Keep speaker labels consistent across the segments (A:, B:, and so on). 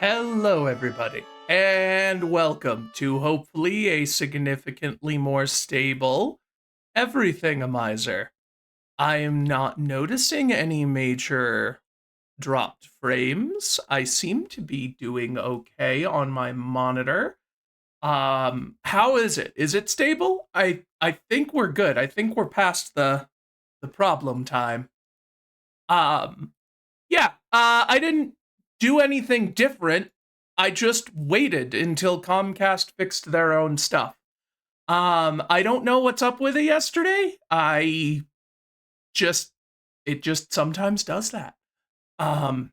A: Hello, everybody, and welcome to hopefully a significantly more stable Everythingomizer. I am not noticing any major dropped frames. I seem to be doing okay on my monitor. How is it? Is it stable? I think we're good. I think we're past the problem time. Yeah, I didn't do anything different. I just waited until Comcast fixed their own stuff. I don't know what's up with it yesterday. It just sometimes does that. I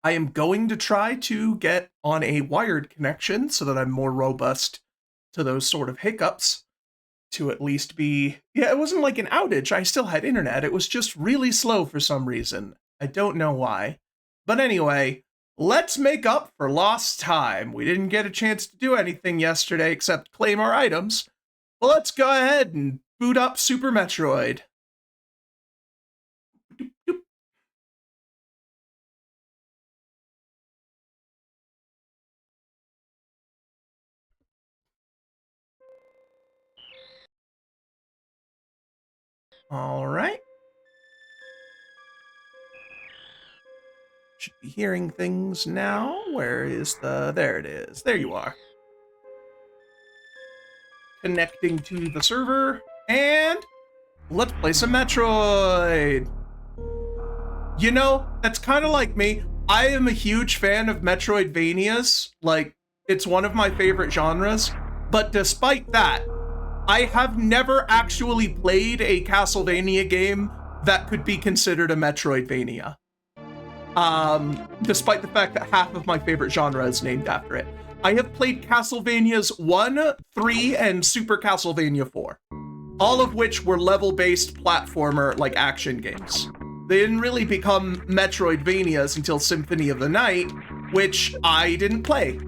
A: am going to try to get on a wired connection so that I'm more robust to those sort of hiccups. To at least be, yeah, it wasn't like an outage. I still had internet. It was just really slow for some reason. I don't know why. But anyway, let's make up for lost time. We didn't get a chance to do anything yesterday except claim our items. Well, let's go ahead and boot up Super Metroid. All right. Should be hearing things now. Where is there it is. There you are. Connecting to the server, and let's play some Metroid. You know, that's kind of like me. I am a huge fan of Metroidvanias. Like, it's one of my favorite genres. But despite that, I have never actually played a Castlevania game that could be considered a Metroidvania. Despite the fact that half of my favorite genre is named after it. I have played Castlevanias 1, 3, and Super Castlevania 4. All of which were level-based platformer, like, action games. They didn't really become Metroidvanias until Symphony of the Night, which I didn't play.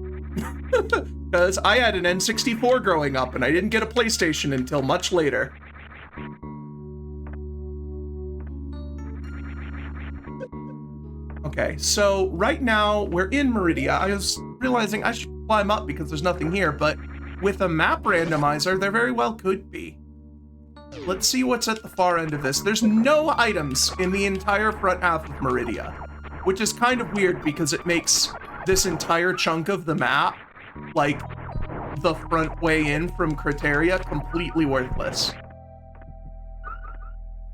A: Because I had an N64 growing up, and I didn't get a PlayStation until much later. Okay, so right now we're in Meridia. I was realizing I should climb up because there's nothing here, but with a map randomizer, there very well could be. Let's see what's at the far end of this. There's no items in the entire front half of Meridia, which is kind of weird because it makes this entire chunk of the map, like the front way in from Criteria, completely worthless.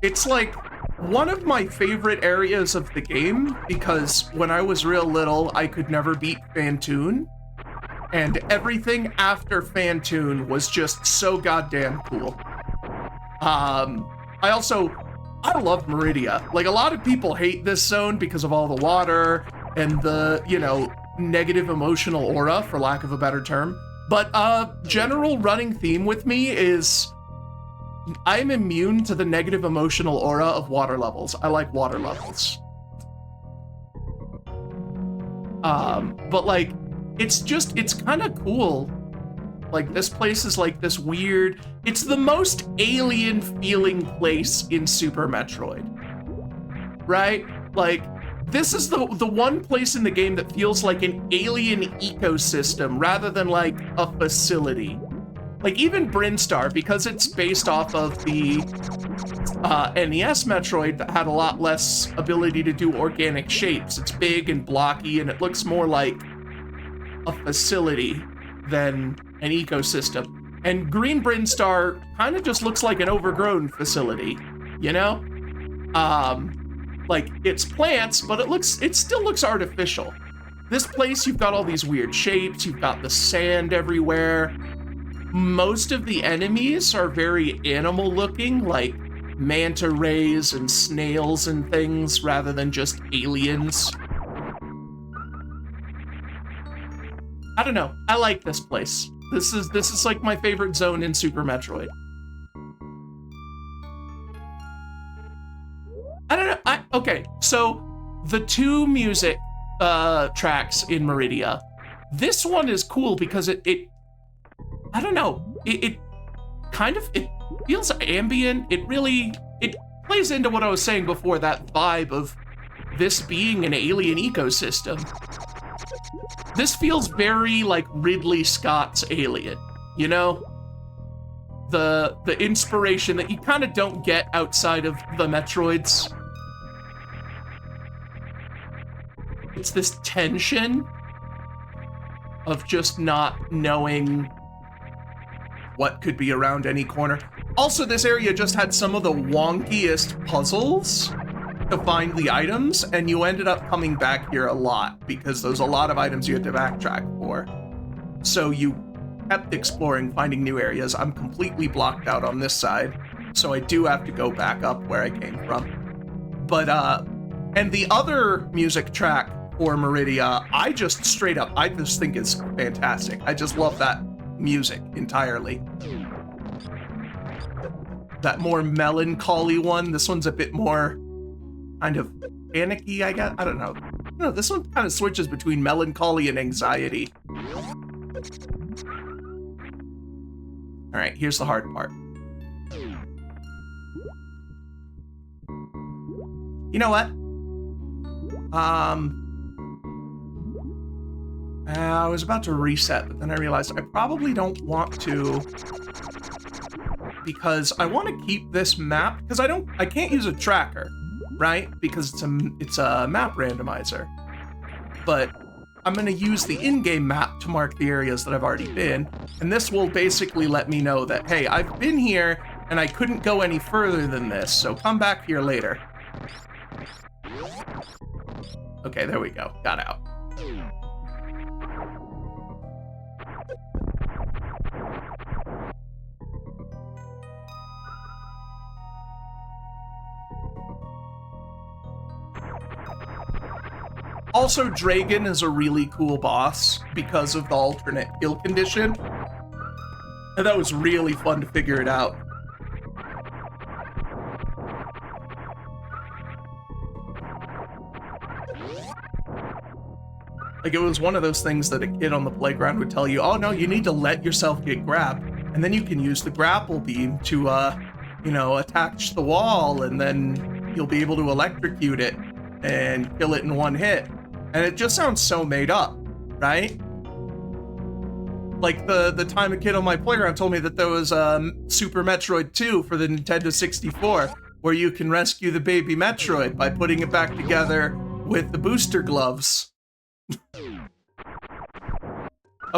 A: It's like one of my favorite areas of the game because when I was real little, I could never beat Phantoon, and everything after Phantoon was just so goddamn cool. I love Meridia. Like, a lot of people hate this zone because of all the water and the, you know, negative emotional aura, for lack of a better term. But general running theme with me is I'm immune to the negative emotional aura of water levels. I like water levels. But like, it's kind of cool. Like, this place is like this weird, it's the most alien feeling place in Super Metroid. Right? Like, this is the one place in the game that feels like an alien ecosystem rather than like a facility. Like, even Brinstar, because it's based off of the NES Metroid that had a lot less ability to do organic shapes. It's big and blocky, and it looks more like a facility than an ecosystem. And Green Brinstar kind of just looks like an overgrown facility, you know? Like, it's plants, but it still looks artificial. This place, you've got all these weird shapes, you've got the sand everywhere. Most of the enemies are very animal looking, like manta rays and snails and things, rather than just aliens. I don't know. I like this place. This is like my favorite zone in Super Metroid. I don't know. Okay, so the two music tracks in Meridia. This one is cool because it I don't know. It feels ambient. It plays into what I was saying before, that vibe of this being an alien ecosystem. This feels very like Ridley Scott's Alien, you know? The inspiration that you kind of don't get outside of the Metroids. It's this tension of just not knowing what could be around any corner. Also, this area just had some of the wonkiest puzzles to find the items, and you ended up coming back here a lot because there's a lot of items you had to backtrack for. So you kept exploring, finding new areas. I'm completely blocked out on this side, so I do have to go back up where I came from. But, and the other music track for Meridia, I just think is fantastic. I just love that music entirely. That more melancholy one, this one's a bit more kind of panicky, I guess. I don't know. No, this one kind of switches between melancholy and anxiety. All right, here's the hard part. You know what? I was about to reset, but then I realized I probably don't want to, because I want to keep this map, because I can't use a tracker, right? Because it's a map randomizer. But I'm going to use the in-game map to mark the areas that I've already been, and this will basically let me know that, hey, I've been here, and I couldn't go any further than this, so come back here later. Okay, there we go. Got out. Also, Dragon is a really cool boss because of the alternate kill condition. And that was really fun to figure it out. Like, it was one of those things that a kid on the playground would tell you, oh no, you need to let yourself get grabbed. And then you can use the grapple beam to, attach the wall, and then you'll be able to electrocute it and kill it in one hit. And it just sounds so made up, right? Like the time a kid on my playground told me that there was Super Metroid 2 for the Nintendo 64, where you can rescue the baby Metroid by putting it back together with the booster gloves. That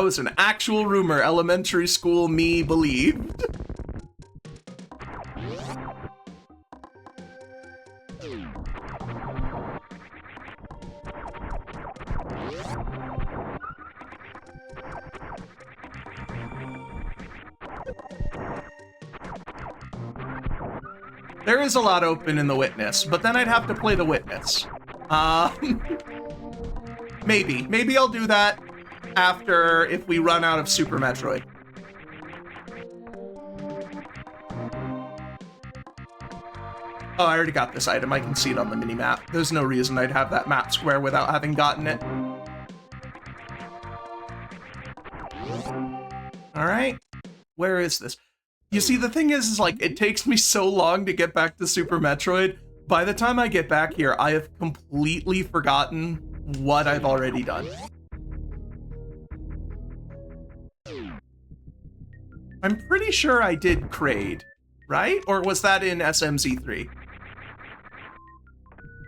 A: was an actual rumor elementary school me believed. There is a lot open in the Witness, but then I'd have to play the Witness. Maybe I'll do that after, if we run out of Super Metroid. Oh, I already got this item. I can see it on the mini-map. There's no reason I'd have that map square without having gotten it. All right, where is this? You see, the thing is like, it takes me so long to get back to Super Metroid. By the time I get back here, I have completely forgotten what I've already done. I'm pretty sure I did Kraid, right? Or was that in SMZ3?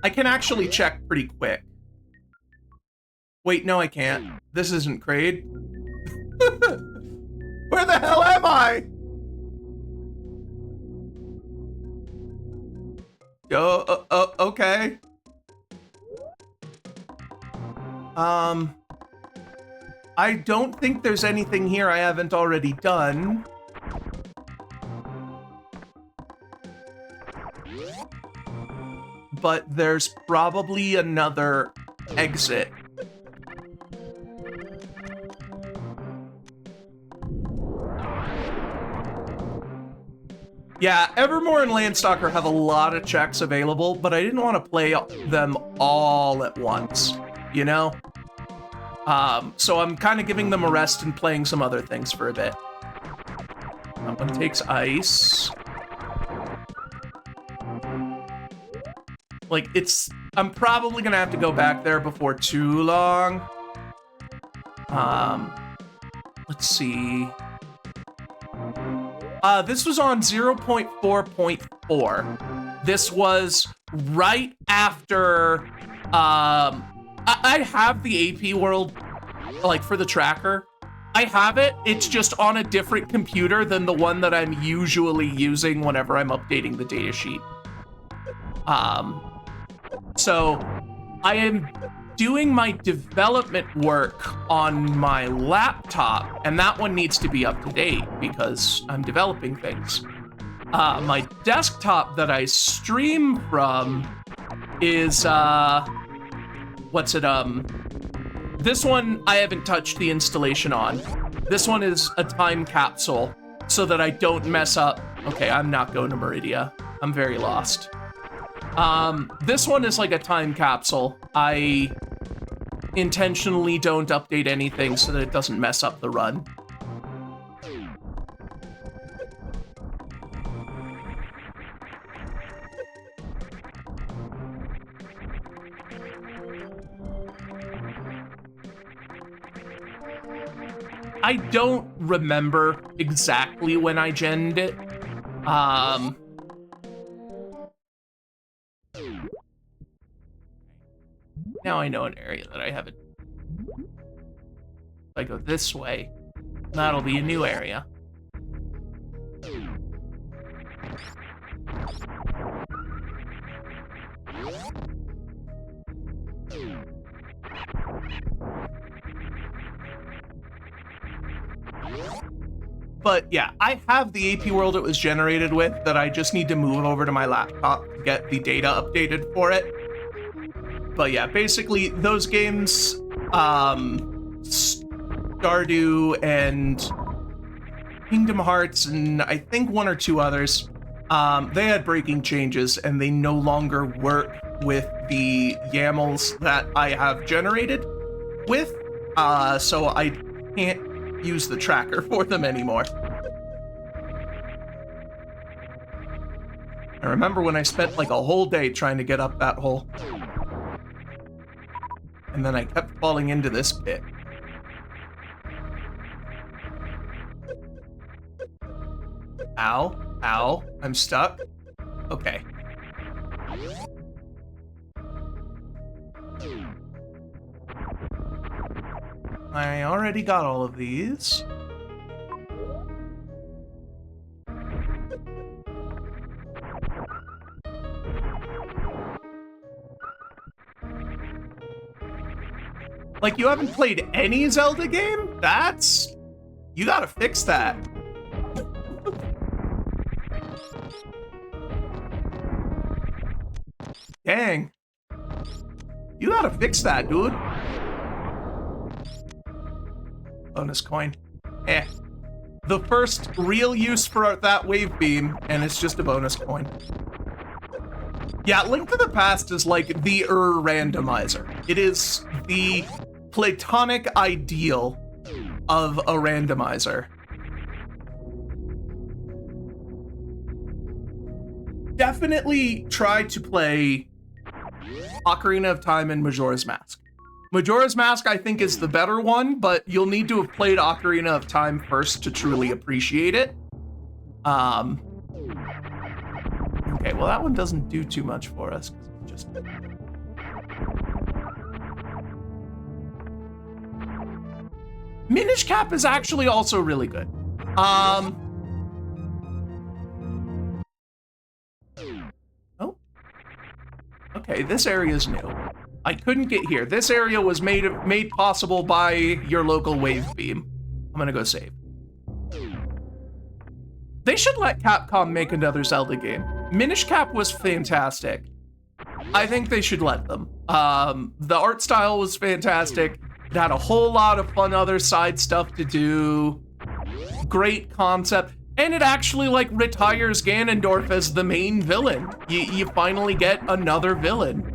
A: I can actually check pretty quick. Wait, no, I can't. This isn't Kraid. Where the hell am I? Okay. I don't think there's anything here I haven't already done. But there's probably another exit. Yeah, Evermore and Landstalker have a lot of checks available, but I didn't want to play them all at once, you know? So I'm kind of giving them a rest and playing some other things for a bit. That one takes ice. Like, I'm probably gonna have to go back there before too long. Let's see. This was on 0.4.4. This was right after, I have the AP world, like, for the tracker. I have it, it's just on a different computer than the one that I'm usually using whenever I'm updating the datasheet. So I am doing my development work on my laptop, and that one needs to be up to date because I'm developing things. My desktop that I stream from is, this one I haven't touched the installation on. This one is a time capsule so that I don't mess up. Okay, I'm not going to Meridia. I'm very lost. This one is like a time capsule. I intentionally don't update anything so that it doesn't mess up the run. I don't remember exactly when I genned it. Now I know an area that I haven't. If I go this way, that'll be a new area. But yeah, I have the AP world it was generated with that I just need to move over to my laptop to get the data updated for it. But yeah, basically those games, Stardew and Kingdom Hearts and I think one or two others, they had breaking changes and they no longer work with the YAMLs that I have generated with, so I can't use the tracker for them anymore. I remember when I spent like a whole day trying to get up that hole. And then I kept falling into this pit. Ow, ow, I'm stuck. Okay. I already got all of these. Like, you haven't played any Zelda game? You gotta fix that. Dang. You gotta fix that, dude. Bonus coin. Eh. The first real use for that wave beam, and it's just a bonus coin. Yeah, Link to the Past is like the randomizer. It is the platonic ideal of a randomizer. Definitely try to play Ocarina of Time and Majora's Mask. Majora's Mask, I think, is the better one, but you'll need to have played Ocarina of Time first to truly appreciate it. Okay, well, that one doesn't do too much for us. Just... Minish Cap is actually also really good. Oh. Okay, this area is new. I couldn't get here. This area was made possible by your local wave beam. I'm gonna go save. They should let Capcom make another Zelda game. Minish Cap was fantastic. I think they should let them. The art style was fantastic. It had a whole lot of fun other side stuff to do. Great concept. And it actually, like, retires Ganondorf as the main villain. You finally get another villain.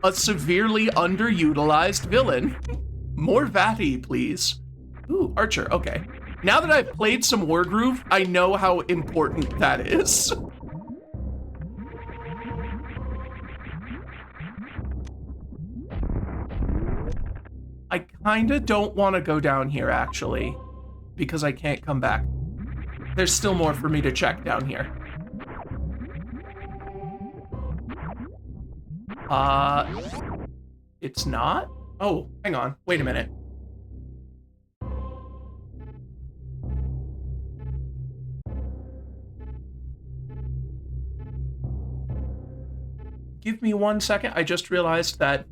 A: A severely underutilized villain. More Vati, please. Ooh, Archer, okay. Now that I've played some Wargroove, I know how important that is. I kinda don't want to go down here, actually, because I can't come back. There's still more for me to check down here. It's not? Oh, hang on. Wait a minute. Give me 1 second. I just realized that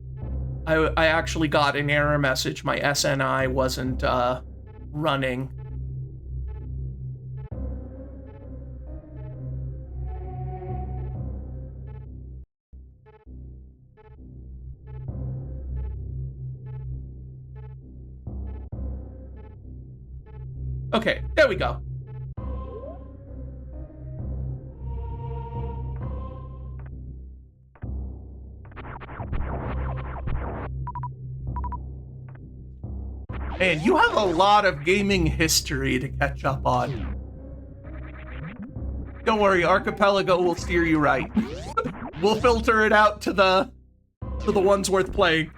A: I actually got an error message. My SNI wasn't running. Okay, there we go. Man, you have a lot of gaming history to catch up on. Don't worry, Archipelago will steer you right. We'll filter it out to the ones worth playing.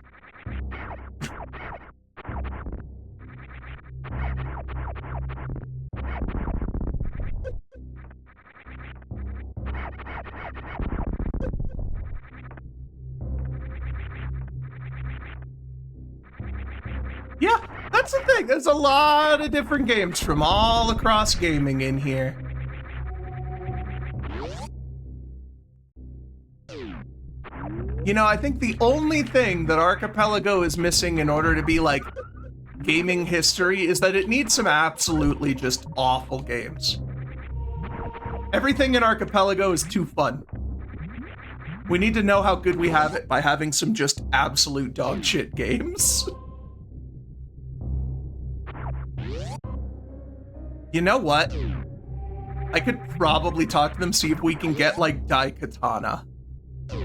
A: Yeah, that's the thing. There's a lot of different games from all across gaming in here. You know, I think the only thing that Archipelago is missing in order to be, like, gaming history is that it needs some absolutely just awful games. Everything in Archipelago is too fun. We need to know how good we have it by having some just absolute dog shit games. You know what? I could probably talk to them, see if we can get, like, Daikatana.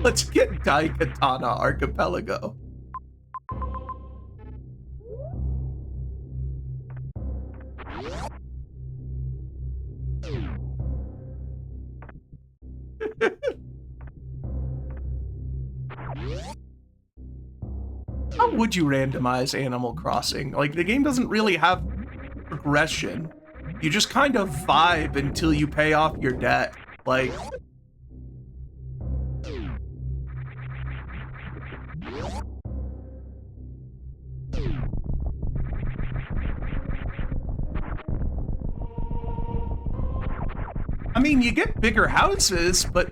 A: Let's get Daikatana Archipelago. How would you randomize Animal Crossing? Like, the game doesn't really have progression. You just kind of vibe until you pay off your debt. Like... I mean, you get bigger houses, but...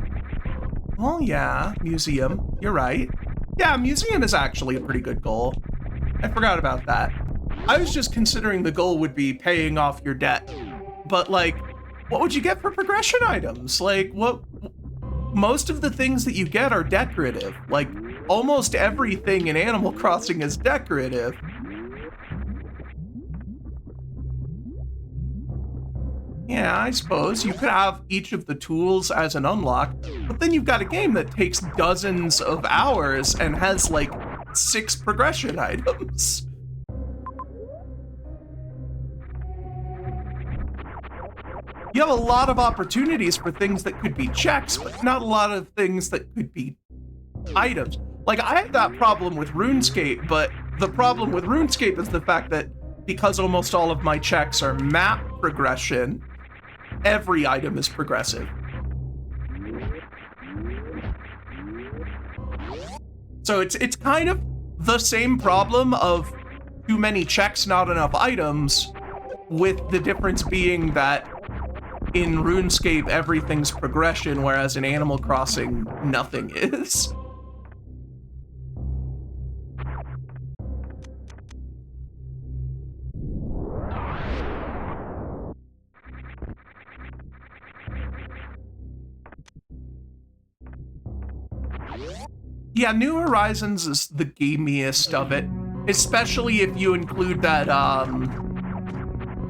A: Well, yeah, museum. You're right. Yeah, museum is actually a pretty good goal. I forgot about that. I was just considering the goal would be paying off your debt. But, like, what would you get for progression items? Like, what... Most of the things that you get are decorative. Like, almost everything in Animal Crossing is decorative. Yeah, I suppose you could have each of the tools as an unlock, but then you've got a game that takes dozens of hours and has, like, 6 progression items. You have a lot of opportunities for things that could be checks, but not a lot of things that could be items. Like, I have that problem with RuneScape, but the problem with RuneScape is the fact that because almost all of my checks are map progression, every item is progressive. So it's kind of the same problem of too many checks, not enough items, with the difference being that in RuneScape, everything's progression, whereas in Animal Crossing, nothing is. Yeah, New Horizons is the gamiest of it, especially if you include that,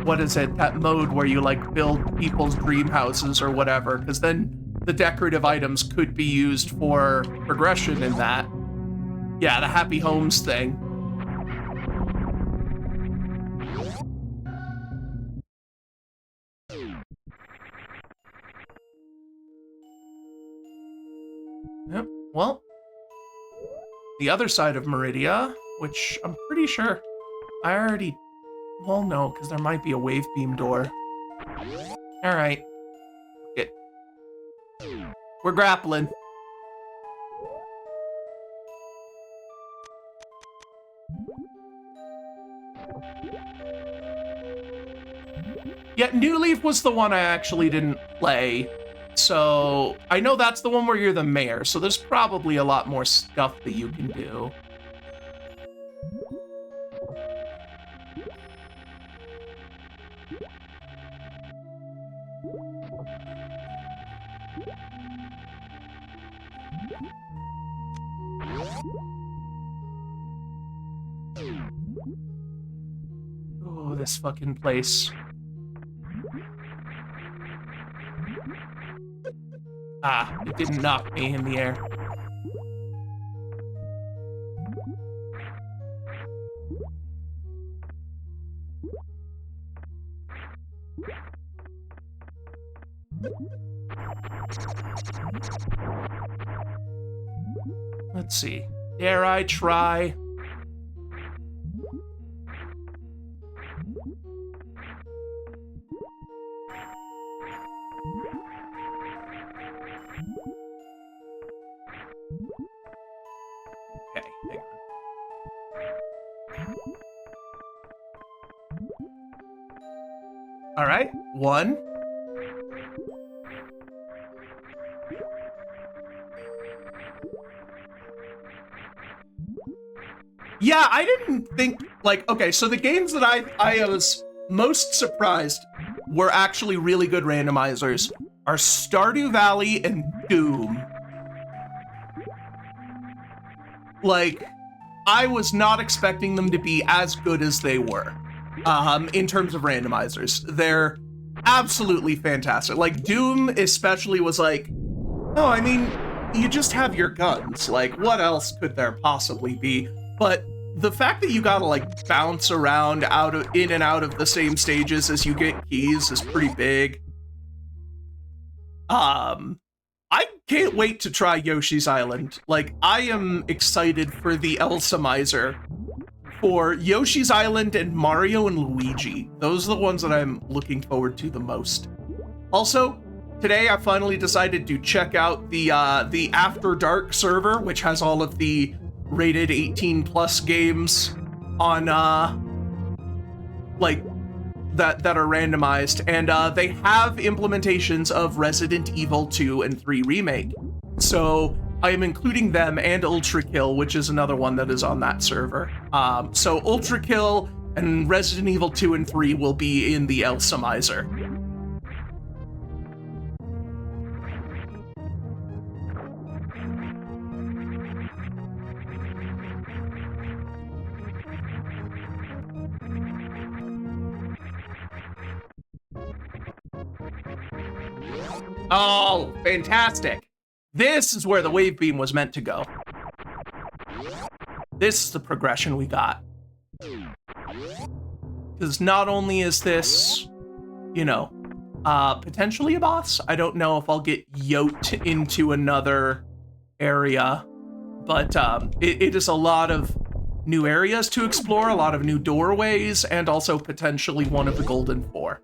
A: what is it, that mode where you, like, build people's dream houses or whatever, because then the decorative items could be used for progression in that. Yeah, the Happy Homes thing. Yep, well, the other side of Meridia, which I'm pretty sure I already... Well, no, because there might be a wave beam door. All right. We're grappling. Yeah, New Leaf was the one I actually didn't play. So I know that's the one where you're the mayor, so there's probably a lot more stuff that you can do. Oh, this fucking place. Ah, it didn't knock me in the air. Let's see. Dare I try? Okay, hang on. All right, 1. Yeah, I didn't think, like, okay, so the games that I was most surprised were actually really good randomizers are Stardew Valley and Doom. Like, I was not expecting them to be as good as they were, in terms of randomizers. They're absolutely fantastic. Like, Doom especially was like, oh, I mean, you just have your guns. Like, what else could there possibly be? But the fact that you gotta, like, bounce around in and out of the same stages as you get keys is pretty big. I can't wait to try Yoshi's Island. Like, I am excited for the ALttP for Yoshi's Island and Mario and Luigi. Those are the ones that I'm looking forward to the most. Also, today I finally decided to check out the After Dark server, which has all of the rated 18+ games on like that are randomized, and they have implementations of Resident Evil 2 and 3 Remake. So I am including them and Ultra Kill, which is another one that is on that server. So Ultra Kill and Resident Evil 2 and 3 will be in the ALttP. Oh, fantastic. This is where the wave beam was meant to go. This is the progression we got. Because not only is this, you know, potentially a boss, I don't know if I'll get yoked into another area, but it is a lot of new areas to explore, a lot of new doorways, and also potentially one of the Golden Four.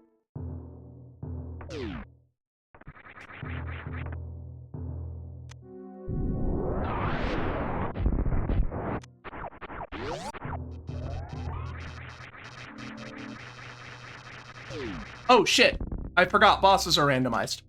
A: Oh shit, I forgot bosses are randomized.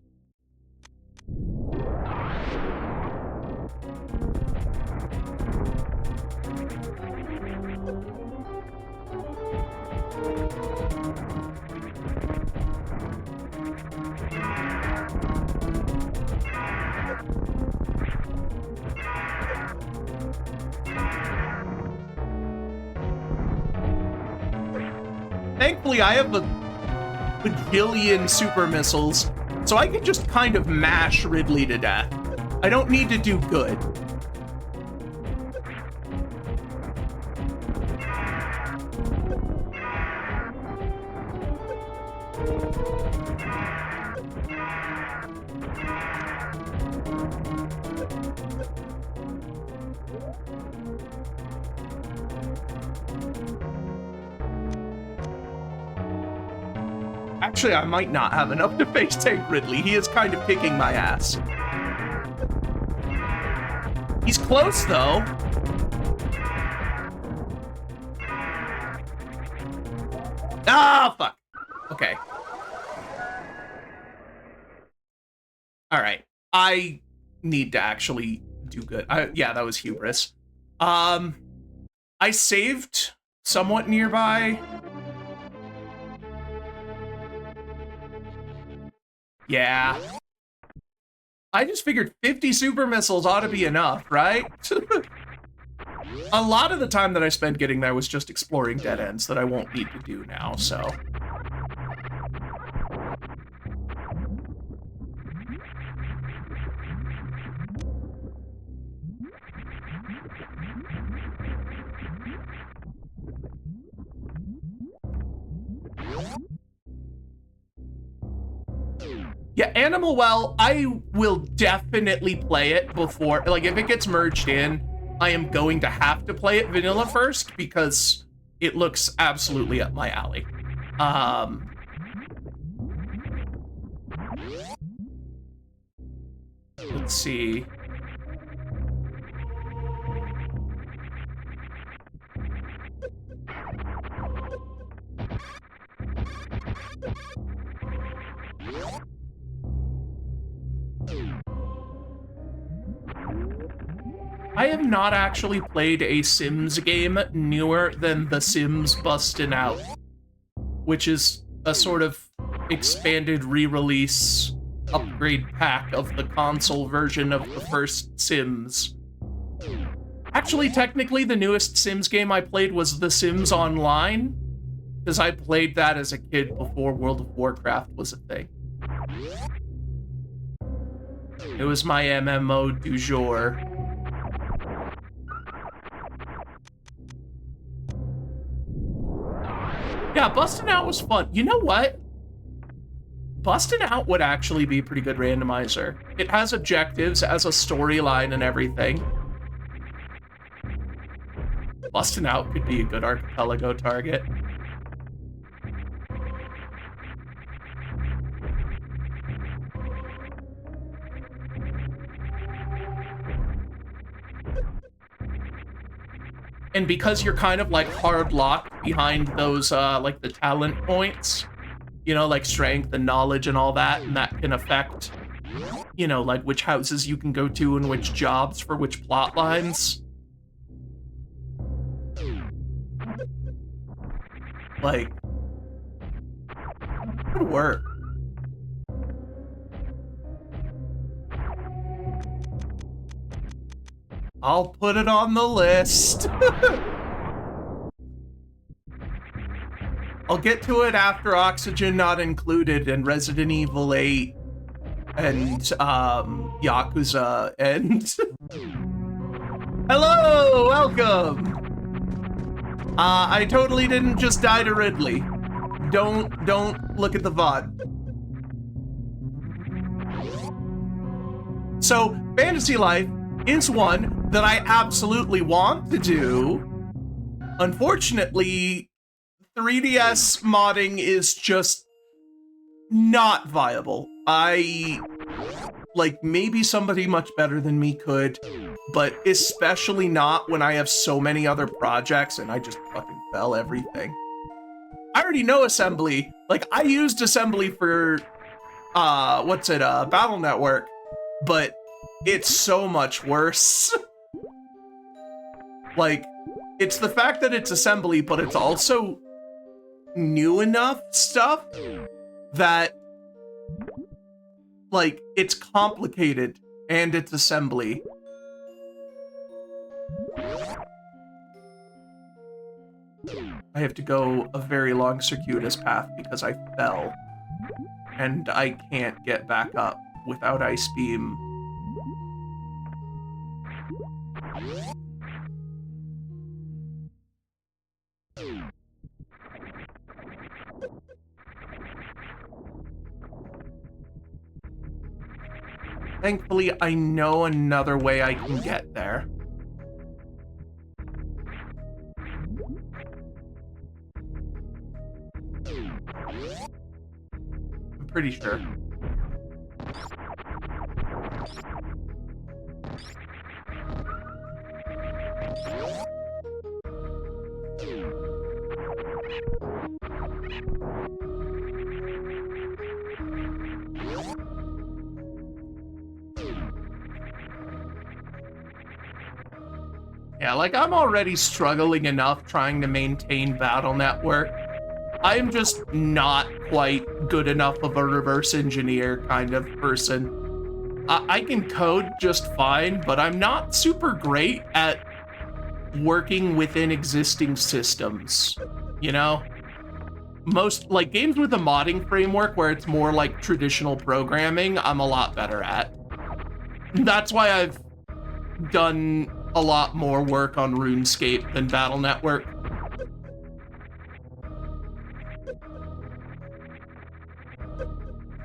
A: Thankfully, I have a bajillion super missiles, so I can just kind of mash Ridley to death. I don't need to do good. Actually, I might not have enough to face tank Ridley. He is kind of kicking my ass. He's close, though. Ah, fuck. Okay. All right. I need to actually do good. Yeah, that was hubris. I saved somewhat nearby. Yeah. I just figured 50 super missiles ought to be enough, right? A lot of the time that I spent getting there was just exploring dead ends that I won't need to do now, so. Yeah, Animal Well, I will definitely play it before, like if it gets merged in, I am going to have to play it vanilla first because it looks absolutely up my alley. Let's see. I have not actually played a Sims game newer than The Sims Bustin' Out, which is a sort of expanded re-release upgrade pack of the console version of the first Sims. Actually, technically, the newest Sims game I played was The Sims Online, because I played that as a kid before World of Warcraft was a thing. It was my MMO du jour. Yeah, Bustin' Out was fun. You know what? Bustin' Out would actually be a pretty good randomizer. It has objectives, has a storyline and everything. Bustin' Out could be a good archipelago target. And because you're kind of like hard locked behind those like the talent points, you know, like strength and knowledge and all that, and that can affect, you know, like which houses you can go to and which jobs for which plot lines. Like, it would work. I'll put it on the list. I'll get to it after Oxygen Not Included and Resident Evil 8 and Yakuza and... Hello, welcome! I totally didn't just die to Ridley. Don't look at the VOD. So, Fantasy Life is one that I absolutely want to do. Unfortunately, 3DS modding is just not viable. Like, maybe somebody much better than me could, but especially not when I have so many other projects and I just fucking fell everything. I already know assembly. Like, I used assembly for, Battle Network, but it's so much worse. Like, it's the fact that it's assembly, but it's also new enough stuff that, like, it's complicated and it's assembly. I have to go a very long circuitous path because I fell and I can't get back up without Ice Beam. Thankfully, I know another way I can get there. pretty sure. Yeah, like, I'm already struggling enough trying to maintain battle network. I'm just not quite good enough of a reverse engineer kind of person. I can code just fine, but I'm not super great at working within existing systems, you know? Most, like, games with a modding framework where it's more like traditional programming, I'm a lot better at. That's why I've done a lot more work on RuneScape than Battle Network.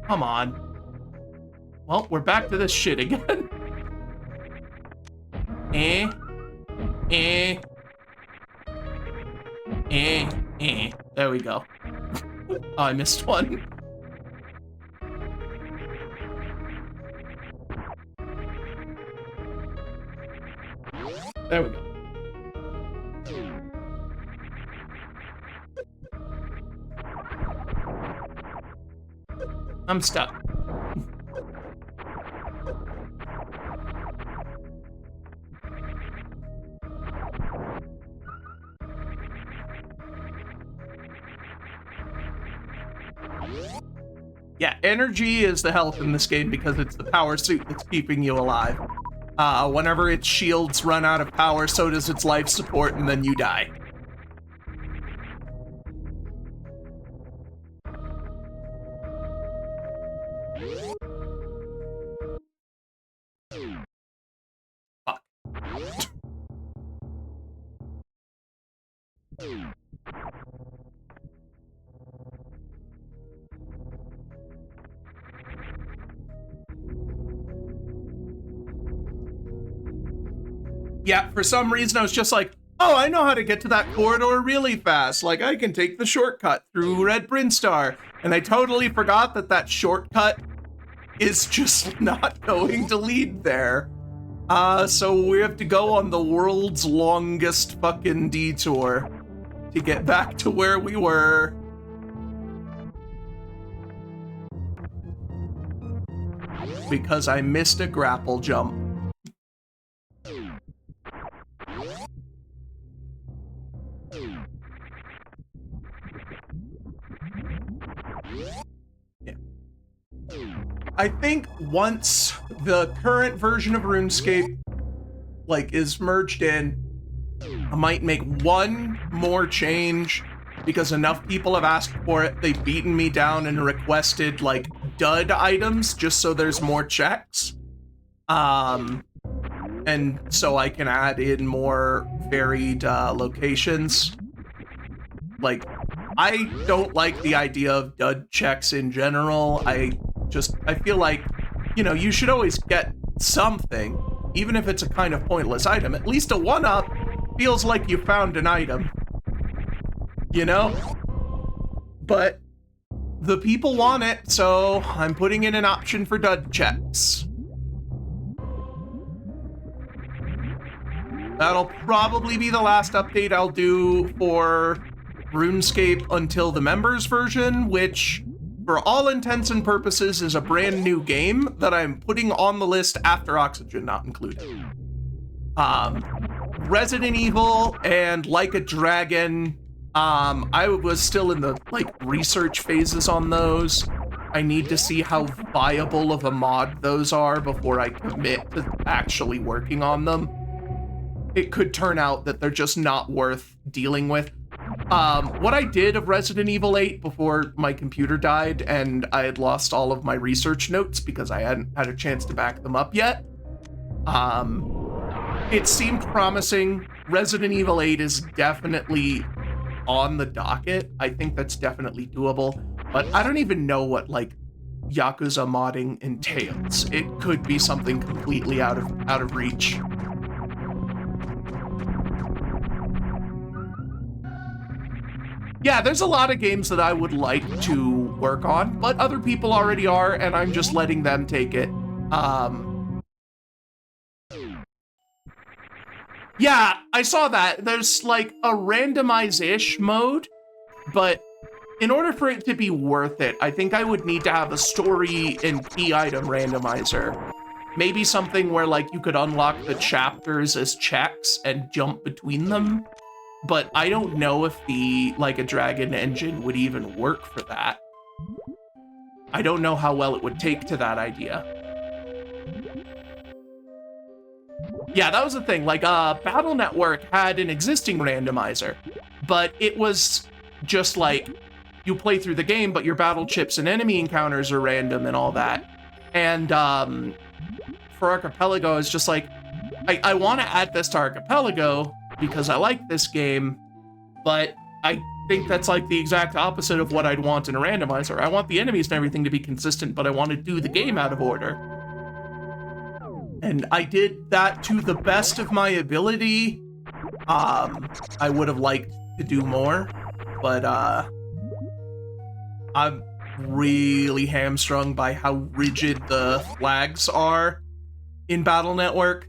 A: Come on. Well, we're back to this shit again. There we go. Oh, I missed one. There we go. I'm stuck. Yeah, energy is the health in this game because it's the power suit that's keeping you alive. Whenever its shields run out of power, so does its life support, and then you die. Fuck. Yeah, for some reason I was just like, oh, I know how to get to that corridor really fast. Like, I can take the shortcut through Red Brinstar. And I totally forgot that that shortcut is just not going to lead there. So we have to go on the world's longest fucking detour to get back to where we were. Because I missed a grapple jump. Yeah. I think once the current version of RuneScape like is merged in, I might make one more change because enough people have asked for it. They've beaten me down and requested like dud items just so there's more checks. And so I can add in more varied locations. Like, I don't like the idea of dud checks in general. I feel like, you know, you should always get something, even if it's a kind of pointless item. At least a 1-up feels like you found an item, you know? But the people want it, so I'm putting in an option for dud checks. That'll probably be the last update I'll do for RuneScape until the members version, which, for all intents and purposes, is a brand new game that I'm putting on the list after Oxygen not included. Resident Evil and Like a Dragon, I was still in the, like, research phases on those. I need to see how viable of a mod those are before I commit to actually working on them. It could turn out that they're just not worth dealing with. What I did of Resident Evil 8 before my computer died and I had lost all of my research notes because I hadn't had a chance to back them up yet, it seemed promising. Resident Evil 8 is definitely on the docket. I think that's definitely doable, but I don't even know what, like, Yakuza modding entails. It could be something completely out of reach. Yeah, there's a lot of games that I would like to work on, but other people already are, and I'm just letting them take it. Yeah, I saw that. There's like a randomize-ish mode, but in order for it to be worth it, I think I would need to have a story and key item randomizer. Maybe something where like you could unlock the chapters as checks and jump between them. But I don't know if the Like a Dragon engine would even work for that. I don't know how well it would take to that idea. Yeah, that was the thing. Like, Battle Network had an existing randomizer, but it was just like you play through the game, but your battle chips and enemy encounters are random and all that. And for Archipelago, it's just like, I want to add this to Archipelago because I like this game, but I think that's like the exact opposite of what I'd want in a randomizer. I want the enemies and everything to be consistent, but I want to do the game out of order. And I did that to the best of my ability. I would have liked to do more, but I'm really hamstrung by how rigid the flags are in Battle Network.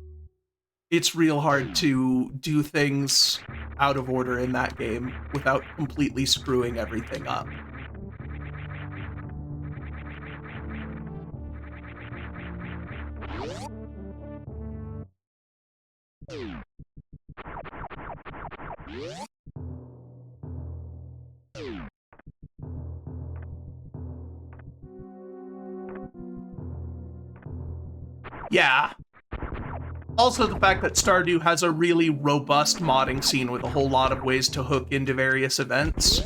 A: It's real hard to do things out of order in that game without completely screwing everything up. Yeah. Also, the fact that Stardew has a really robust modding scene with a whole lot of ways to hook into various events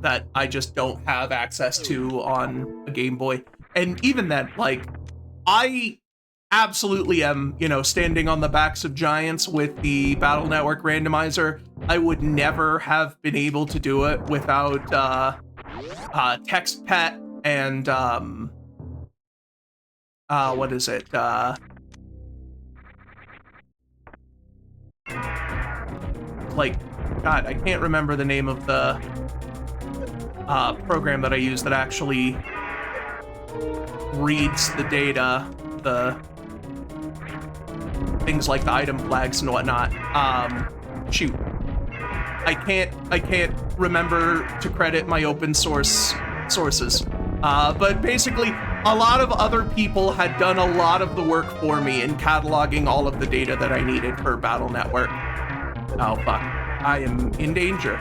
A: that I just don't have access to on a Game Boy. And even then, like, I absolutely am, you know, standing on the backs of giants with the Battle Network randomizer. I would never have been able to do it without TextPet and what is it? Like, God, I can't remember the name of the program that I use that actually reads the data, the things like the item flags and whatnot. Shoot. I can't remember to credit my open source sources. But basically, a lot of other people had done a lot of the work for me in cataloging all of the data that I needed for Battle Network. Oh, fuck. I am in danger.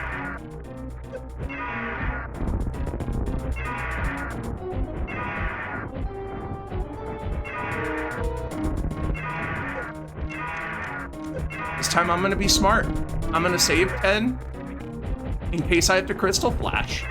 A: This time I'm gonna be smart. I'm gonna save 10 in case I have to Crystal Flash.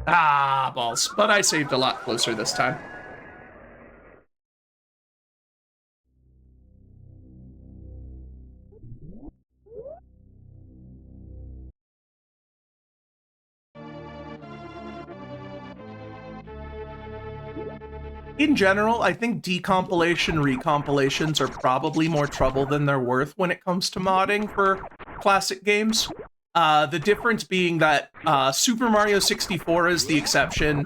A: Ah, balls. But I saved a lot closer this time. In general, I think decompilation recompilations are probably more trouble than they're worth when it comes to modding for classic games. The difference being that Super Mario 64 is the exception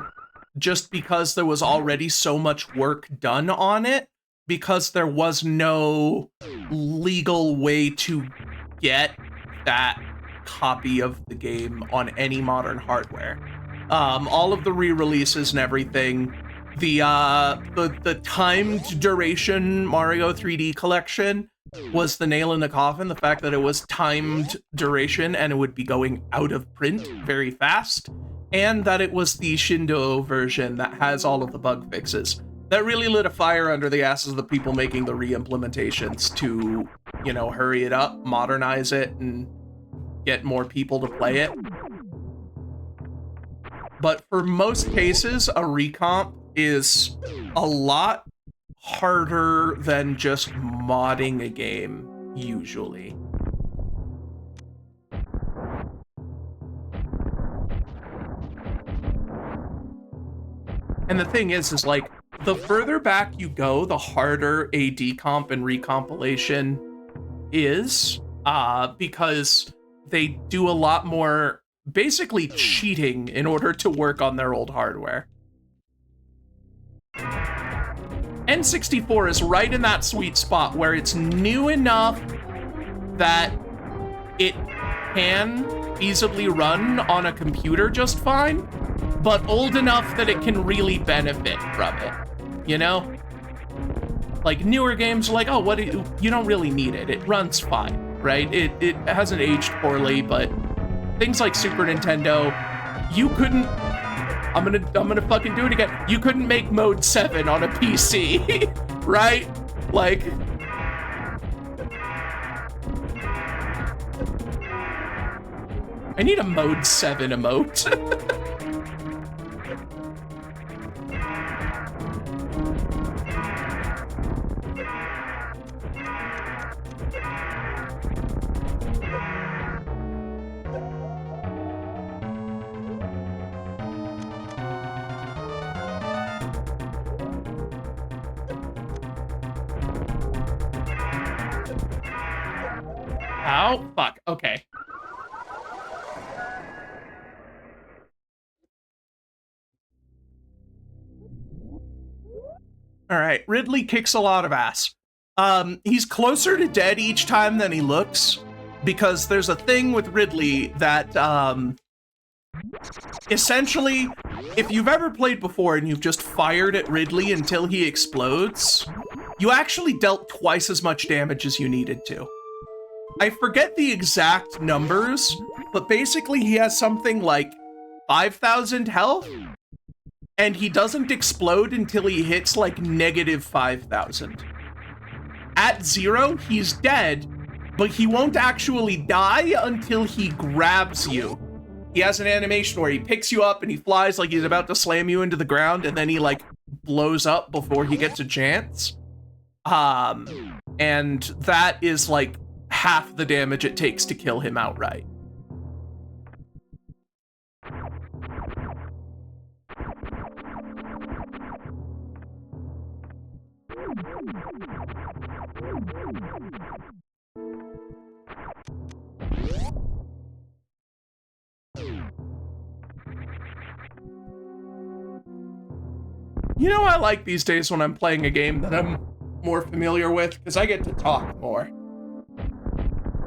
A: just because there was already so much work done on it, because there was no legal way to get that copy of the game on any modern hardware. All of the re-releases and everything, the timed duration Mario 3D collection was the nail in the coffin. The fact that it was timed duration and it would be going out of print very fast, and that it was the Shindo version that has all of the bug fixes. That really lit a fire under the asses of the people making the re-implementations to, you know, hurry it up, modernize it, and get more people to play it. But for most cases, a recomp is a lot harder than just modding a game, usually. And the thing is like, the further back you go, the harder a decomp and recompilation is, because they do a lot more basically cheating in order to work on their old hardware. N64 is right in that sweet spot where it's new enough that it can feasibly run on a computer just fine, but old enough that it can really benefit from it, you know? Like newer games, like, oh, you don't really need it. It runs fine, right? It hasn't aged poorly, but things like Super Nintendo, you couldn't, I'm gonna fucking do it again. You couldn't make mode 7 on a PC, right? Like, I need a mode 7 emote. Ow, fuck, okay. All right, Ridley kicks a lot of ass. He's closer to dead each time than he looks, because there's a thing with Ridley that, essentially, if you've ever played before and you've just fired at Ridley until he explodes, you actually dealt twice as much damage as you needed to. I forget the exact numbers, but basically he has something like 5,000 health, and he doesn't explode until he hits like negative 5,000. At 0, he's dead, but he won't actually die until he grabs you. He has an animation where he picks you up and he flies like he's about to slam you into the ground, and then he like blows up before he gets a chance. And that is like half the damage it takes to kill him outright. You know, I like these days when I'm playing a game that I'm more familiar with, because I get to talk more.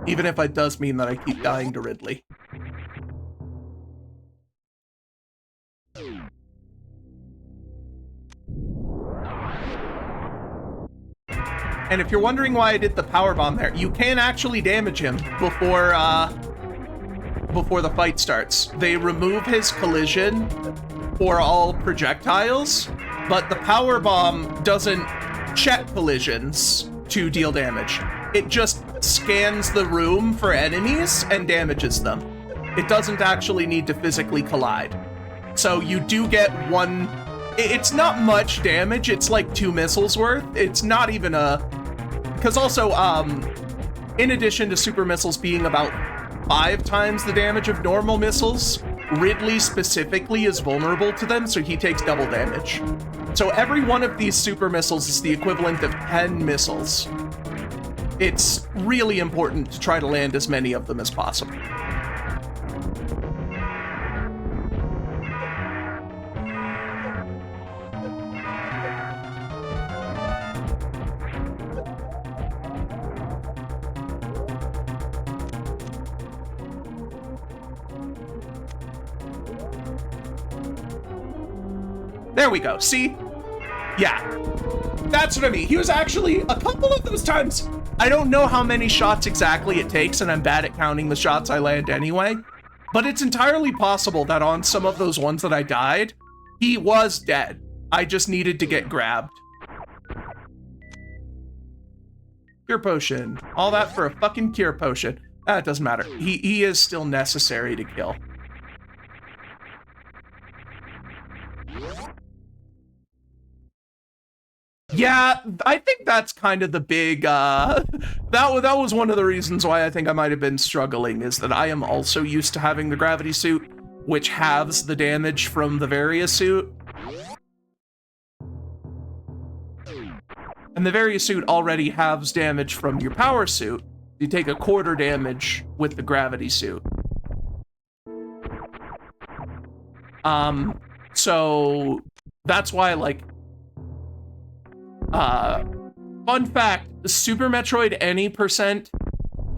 A: Even if it does mean that I keep dying to Ridley. And if you're wondering why I did the powerbomb there, you can actually damage him before the fight starts. They remove his collision for all projectiles, but the powerbomb doesn't check collisions to deal damage. It just scans the room for enemies and damages them. It doesn't actually need to physically collide. So you do get one... It's not much damage, it's like 2 missiles worth. It's not even a... Because also, in addition to super missiles being about 5 times the damage of normal missiles, Ridley specifically is vulnerable to them, so he takes double damage. So every one of these super missiles is the equivalent of 10 missiles. It's really important to try to land as many of them as possible. There we go, see? Yeah, that's what I mean. He was actually, a couple of those times, I don't know how many shots exactly it takes, and I'm bad at counting the shots I land anyway, but it's entirely possible that on some of those ones that I died, he was dead. I just needed to get grabbed. Cure potion. All that for a fucking cure potion. It doesn't matter. He is still necessary to kill. Yeah, I think that's kind of the big, that was one of the reasons why I think I might have been struggling, is that I am also used to having the gravity suit, which halves the damage from the Varia suit. And the various suit already halves damage from your power suit. You take a quarter damage with the gravity suit. So that's why, like, fun fact, Super Metroid any percent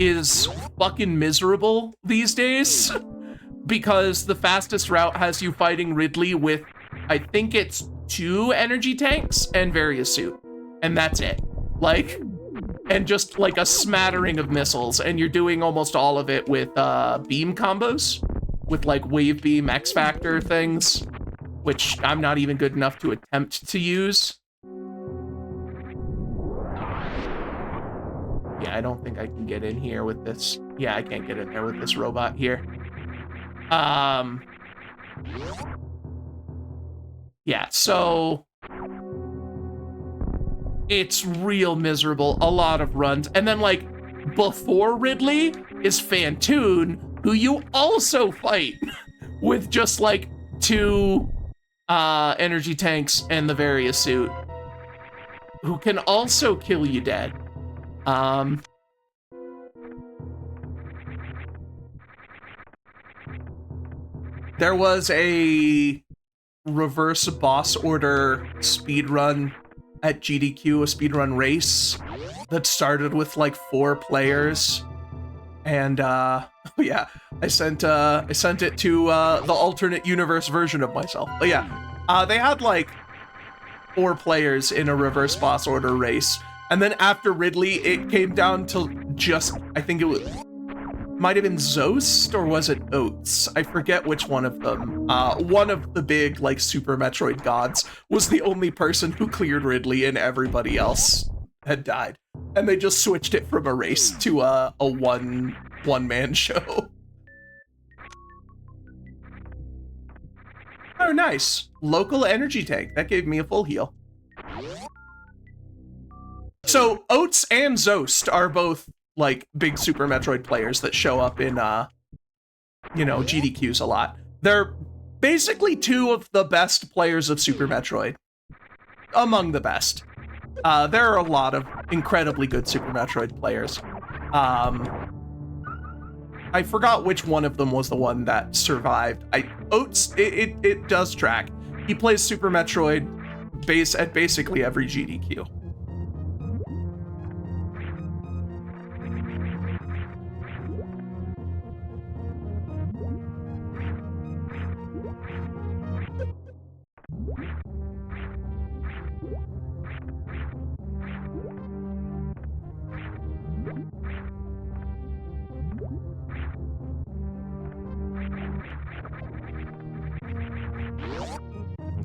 A: is fucking miserable these days because the fastest route has you fighting Ridley with, I think it's 2 energy tanks and various suit, and that's it. Like, and just like a smattering of missiles, and you're doing almost all of it with beam combos, with like wave beam X Factor things, which I'm not even good enough to attempt to use. Yeah, I don't think I can get in here with this. Yeah, I can't get in there with this robot here. Yeah, so it's real miserable, a lot of runs. And then like before Ridley is Fantoon, who you also fight with just like 2 energy tanks and the various suit, who can also kill you dead. There was a reverse boss order speedrun at GDQ, a speedrun race that started with like 4 players. And yeah, I sent it to the alternate universe version of myself. But yeah, they had like 4 players in a reverse boss order race. And then after Ridley, it came down to just, I think it was, might have been Zost, or was it Oats? I forget which one of them. One of the big, like, Super Metroid gods was the only person who cleared Ridley, and everybody else had died. And they just switched it from a race to a one-man show. Oh, nice. Local energy tank. That gave me a full heal. So, Oats and Zost are both, like, big Super Metroid players that show up in, you know, GDQs a lot. They're basically 2 of the best players of Super Metroid. Among the best. There are a lot of incredibly good Super Metroid players. I forgot which one of them was the one that survived. Oats, it does track. He plays Super Metroid at basically every GDQ.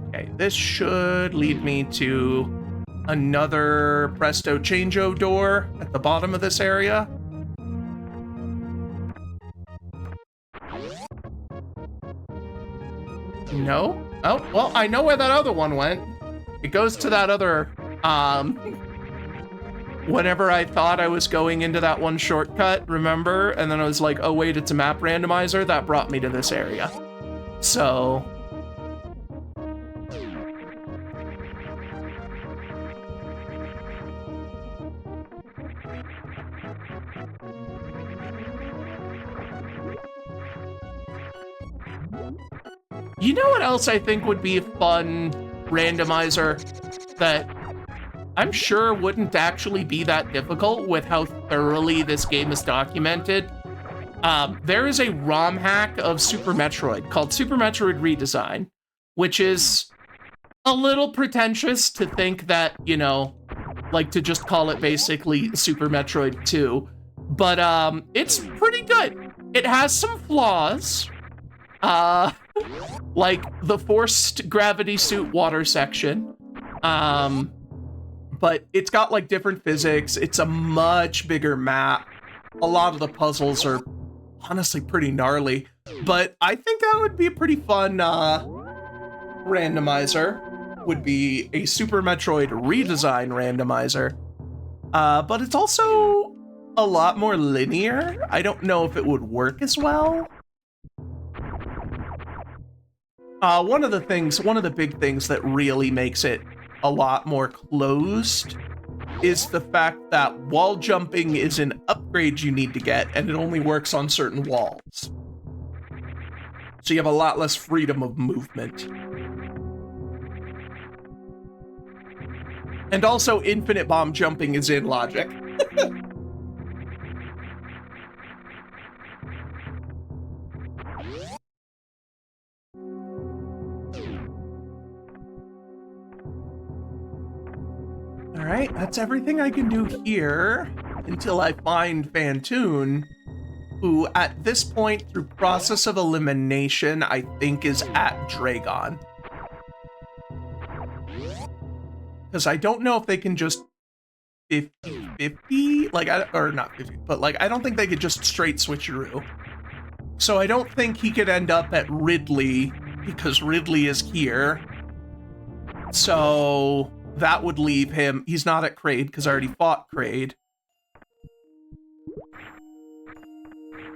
A: Okay, this should lead me to another Presto Changeo door at the bottom of this area. No? Oh, well, I know where that other one went. It goes to that other, whenever I thought I was going into that one shortcut, remember? And then I was like, oh wait, it's a map randomizer. That brought me to this area. So... You know what else I think would be a fun randomizer that I'm sure wouldn't actually be that difficult with how thoroughly this game is documented? There is a ROM hack of Super Metroid called Super Metroid Redesign, which is a little pretentious to think that, you know, like to just call it basically Super Metroid 2, but it's pretty good. It has some flaws. Like the forced gravity suit water section. But it's got like different physics. It's a much bigger map. A lot of the puzzles are honestly pretty gnarly, but I think that would be a pretty fun randomizer. Would be a Super Metroid redesign randomizer. But it's also a lot more linear. I don't know if it would work as well. One of the big things that really makes it a lot more closed is the fact that wall jumping is an upgrade you need to get, and it only works on certain walls. So you have a lot less freedom of movement. And also, infinite bomb jumping is in logic. Alright, that's everything I can do here until I find Fantoon, who at this point, through process of elimination, I think is at Dragon. Because I don't know if they can just 50-50, like, or not 50, but like, I don't think they could just straight switcheroo. So I don't think he could end up at Ridley, because Ridley is here. So that would leave him, he's not at Kraid, because I already fought Kraid.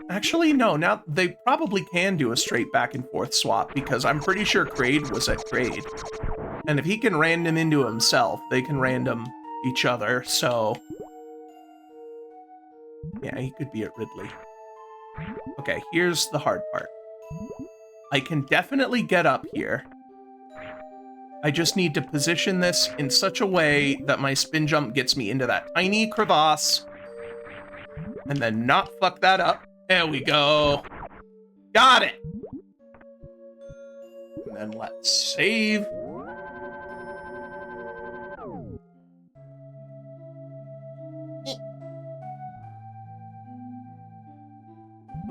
A: Actually, no, now they probably can do a straight back and forth swap, because I'm pretty sure Kraid was at Kraid. And if he can random into himself, they can random each other, so... yeah, he could be at Ridley. Okay, here's the hard part. I can definitely get up here. I just need to position this in such a way that my spin jump gets me into that tiny crevasse, and then not fuck that up. There we go. Got it! And then let's save.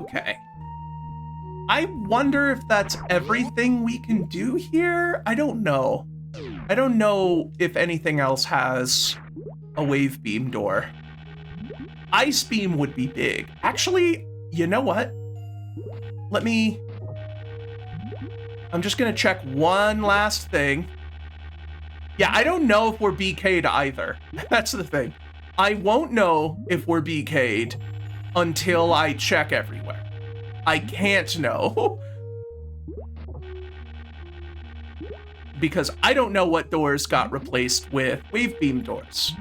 A: Okay. I wonder if that's everything we can do here? I don't know. I don't know if anything else has a wave beam door. Ice beam would be big. Actually, you know what? I'm just gonna check one last thing. Yeah, I don't know if we're BK'd either. That's the thing. I won't know if we're BK'd until I check everywhere. I can't know. Because I don't know what doors got replaced with wave beam doors.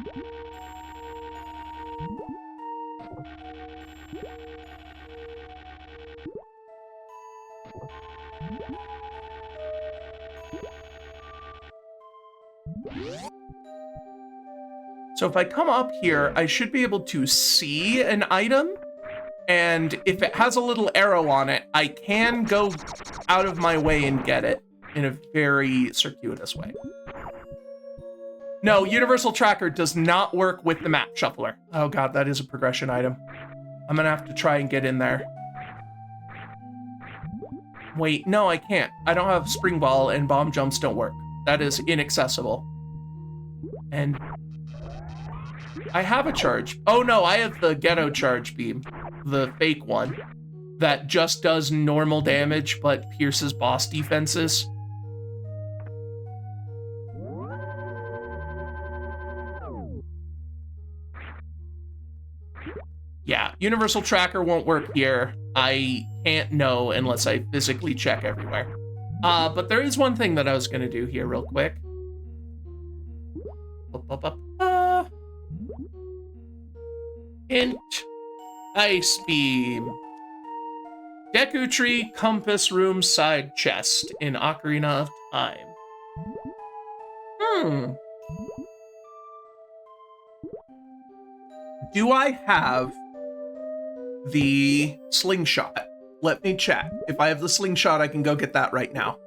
A: So if I come up here, I should be able to see an item. And if it has a little arrow on it, I can go out of my way and get it in a very circuitous way. No, Universal Tracker does not work with the map shuffler. Oh god, that is a progression item. I'm gonna have to try and get in there. Wait, no, I can't. I don't have spring ball and bomb jumps don't work. That is inaccessible. And I have a charge. Oh no, I have the ghetto charge beam. The fake one that just does normal damage but pierces boss defenses. Yeah, Universal Tracker won't work here. I can't know unless I physically check everywhere. But there is one thing that I was gonna do here real quick. Hint. Ice beam. Deku tree, compass room, side chest in Ocarina of Time. Do I have the slingshot? Let me check. If I have the slingshot, I can go get that right now.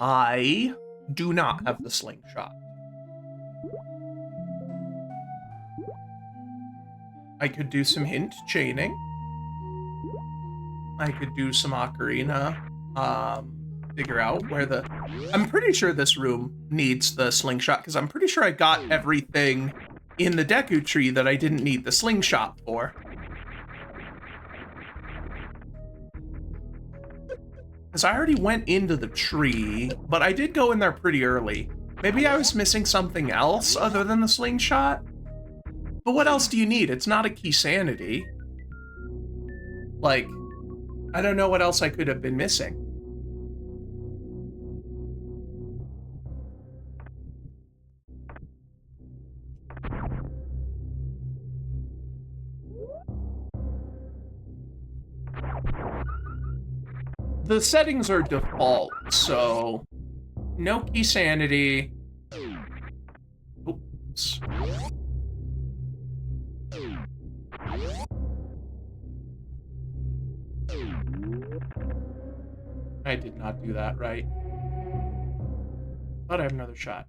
A: I do not have the slingshot. I could do some hint chaining. I could do some ocarina. Figure out where the... I'm pretty sure this room needs the slingshot, because I'm pretty sure I got everything in the Deku tree that I didn't need the slingshot for. Because I already went into the tree, but I did go in there pretty early. Maybe I was missing something else other than the slingshot? But what else do you need? It's not a key sanity. Like, I don't know what else I could have been missing. The settings are default, so no key sanity. Oops. I did not do that right. Thought I have another shot.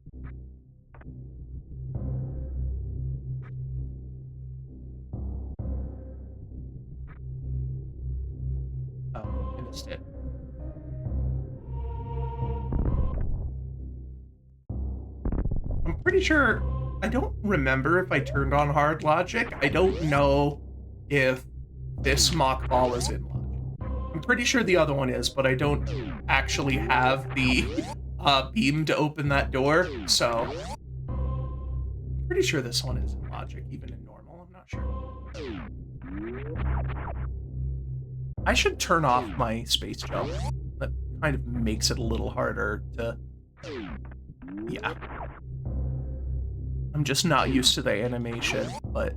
A: Oh, I missed it. I'm pretty sure, I don't remember if I turned on hard logic. I don't know if this mock ball is in logic. I'm pretty sure the other one is, but I don't actually have the beam to open that door, so I'm pretty sure this one is in logic, even in normal. I'm not sure. I should turn off my space jump. That kind of makes it a little harder to... Yeah. I'm just not used to the animation, but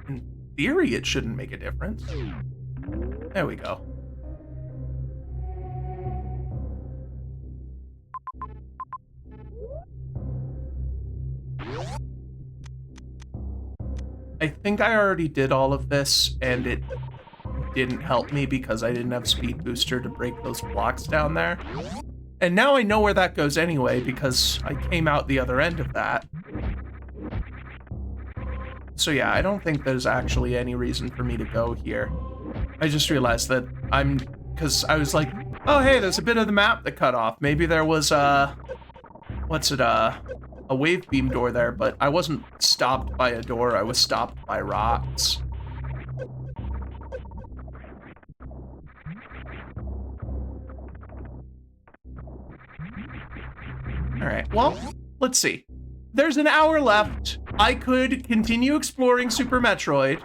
A: in theory, it shouldn't make a difference. There we go. I think I already did all of this, and it didn't help me because I didn't have speed booster to break those blocks down there. And now I know where that goes anyway, because I came out the other end of that. So yeah, I don't think there's actually any reason for me to go here. I just realized that because I was like, oh hey, there's a bit of the map that cut off. Maybe there was a wave beam door there, but I wasn't stopped by a door, I was stopped by rocks. All right, well, let's see. There's an hour left. I could continue exploring Super Metroid.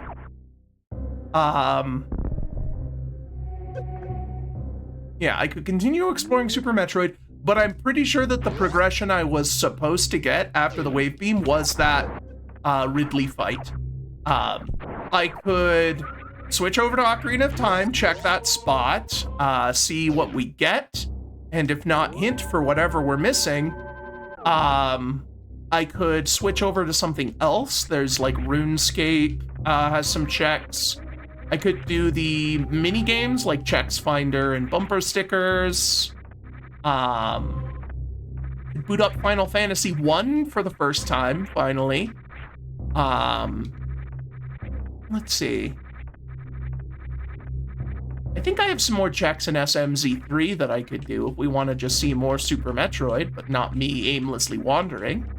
A: Yeah, I could continue exploring Super Metroid, but I'm pretty sure that the progression I was supposed to get after the wave beam was that Ridley fight. I could switch over to Ocarina of Time, check that spot, see what we get, and if not, hint for whatever we're missing. I could switch over to something else. There's like RuneScape has some checks. I could do the mini games like checks finder and bumper stickers. Boot up Final Fantasy 1 for the first time, finally. Let's see. I think I have some more checks in SMZ3 that I could do if we want to just see more Super Metroid, but not me aimlessly wandering.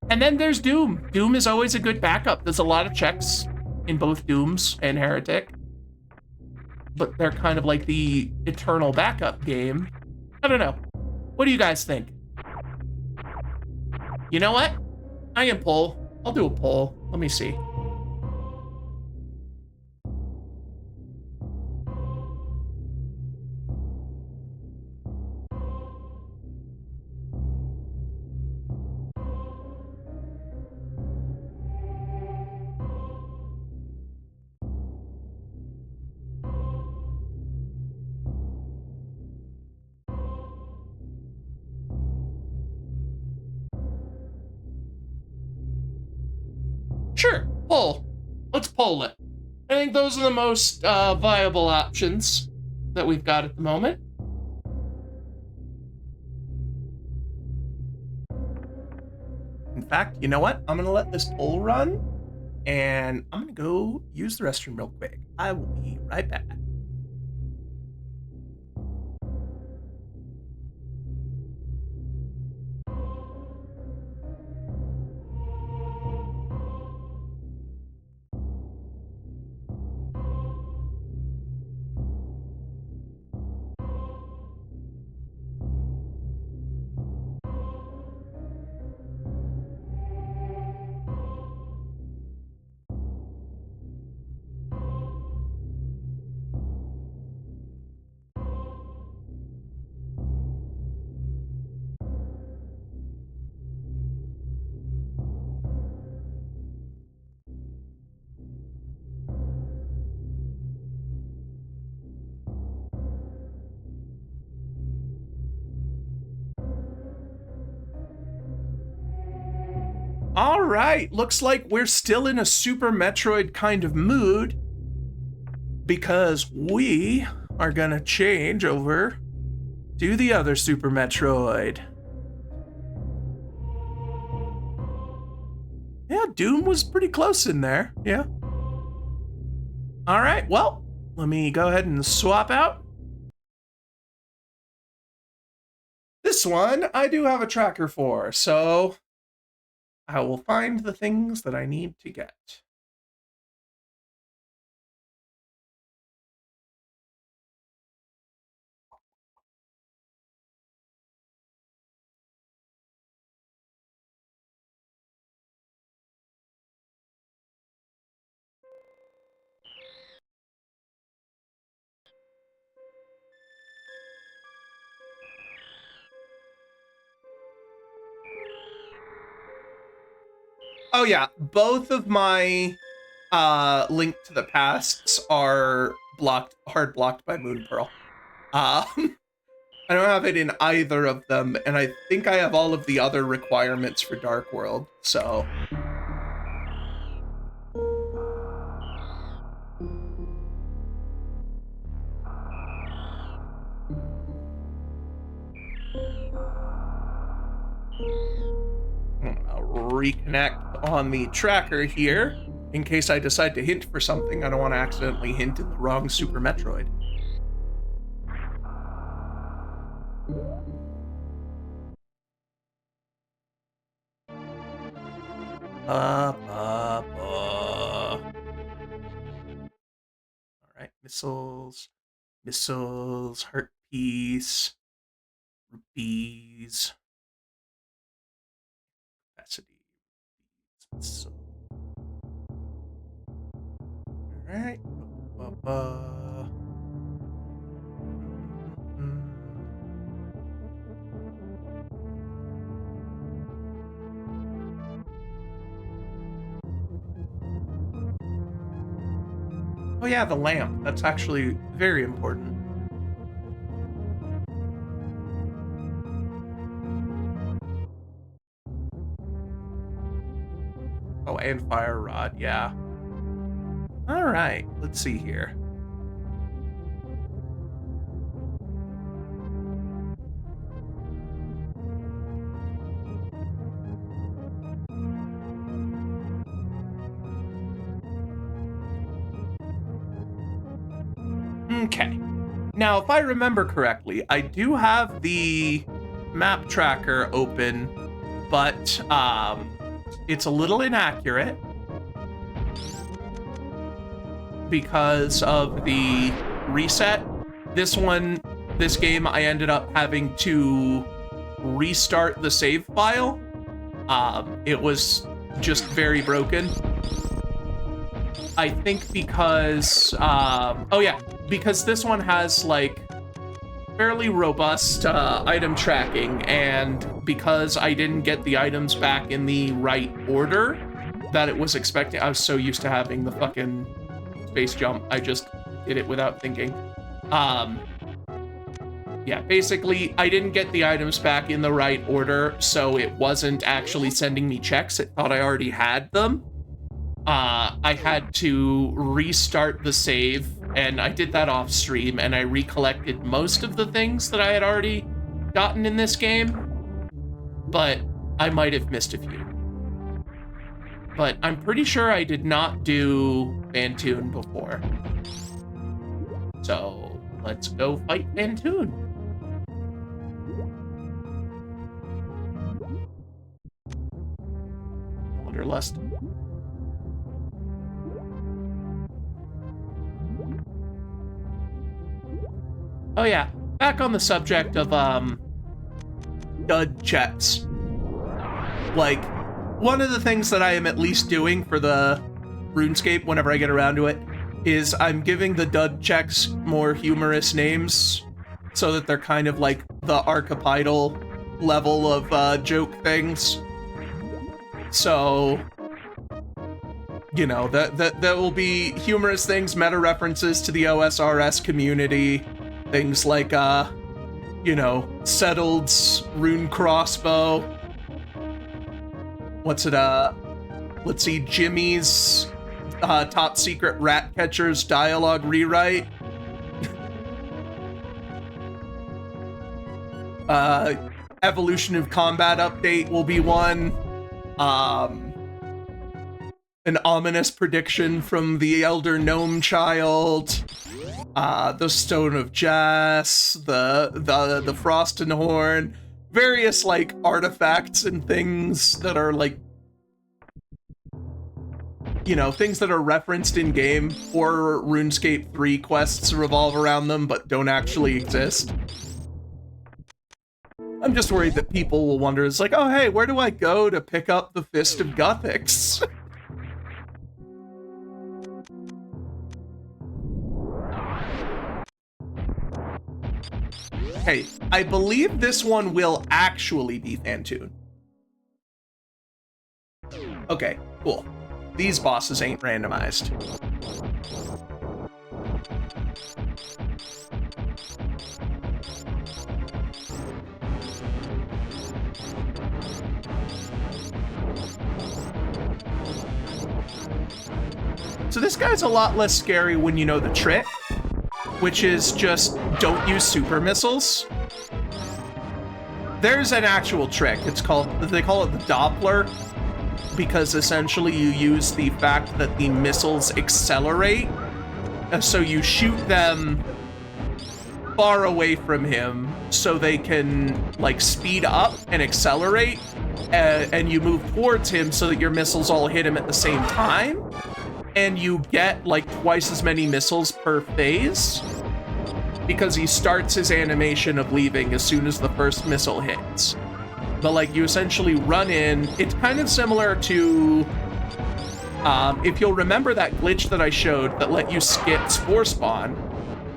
A: And then there's Doom. Doom is always a good backup. There's a lot of checks in both Dooms and Heretic, but they're kind of like the eternal backup game. I don't know. What do you guys think? You know what? I can poll. I'll do a poll. Let me see. Sure, poll. Let's poll it. I think those are the most viable options that we've got at the moment. In fact, you know what? I'm gonna let this poll run, and I'm gonna go use the restroom real quick. I will be right back. All right, looks like we're still in a Super Metroid kind of mood because we are gonna change over to the other Super Metroid. Yeah, Doom was pretty close in there, yeah. All right, well, let me go ahead and swap out. This one I do have a tracker for, so I will find the things that I need to get. Oh yeah, both of my Link to the Pasts are hard blocked by Moon Pearl. I don't have it in either of them, and I think I have all of the other requirements for Dark World, so. I'll reconnect on the tracker here in case I decide to hint for something. I don't want to accidentally hint in the wrong Super Metroid. All right, missiles, heart piece, rupees, capacity, missile. All right. Oh yeah, the lamp. That's actually very important. Oh, and fire rod, yeah. All right, let's see here. Okay. Now, if I remember correctly, I do have the map tracker open, but it's a little inaccurate because of the reset. This game, I ended up having to restart the save file. It was just very broken. I think because, because this one has like fairly robust item tracking, and because I didn't get the items back in the right order that it was expecting. I was so used to having the fucking space jump, I just did it without thinking. Yeah, basically, I didn't get the items back in the right order, so it wasn't actually sending me checks. It thought I already had them. I had to restart the save, and I did that off stream, and I recollected most of the things that I had already gotten in this game, but I might have missed a few. But I'm pretty sure I did not do Bantoon before. So let's go fight Bantoon. Wanderlust. Oh yeah, back on the subject of dud checks. Like, one of the things that I am at least doing for the RuneScape whenever I get around to it is I'm giving the dud checks more humorous names so that they're kind of like the archetypal level of joke things. So, you know, that will be humorous things, meta references to the OSRS community, things like, you know, Settled's rune crossbow. What's it, let's see, Jimmy's top secret rat catcher's dialogue rewrite. Evolution of combat update will be one. An ominous prediction from the Elder Gnome Child. The Stone of Jas, the Frost and Horn, various like artifacts and things that are like, you know, things that are referenced in game or RuneScape 3 quests revolve around them but don't actually exist. I'm just worried that people will wonder, it's like, oh hey, where do I go to pick up the Fist of Guthix? Hey, I believe this one will actually be Phantoon. Okay, cool. These bosses ain't randomized. So this guy's a lot less scary when you know the trick, which is just don't use super missiles. There's an actual trick. It's called, they call it the Doppler, because essentially you use the fact that the missiles accelerate, so you shoot them far away from him so they can like speed up and accelerate, and you move towards him so that your missiles all hit him at the same time, and you get like twice as many missiles per phase, because he starts his animation of leaving as soon as the first missile hits. But like you essentially run in, it's kind of similar to, if you'll remember that glitch that I showed that let you skip Spore Spawn,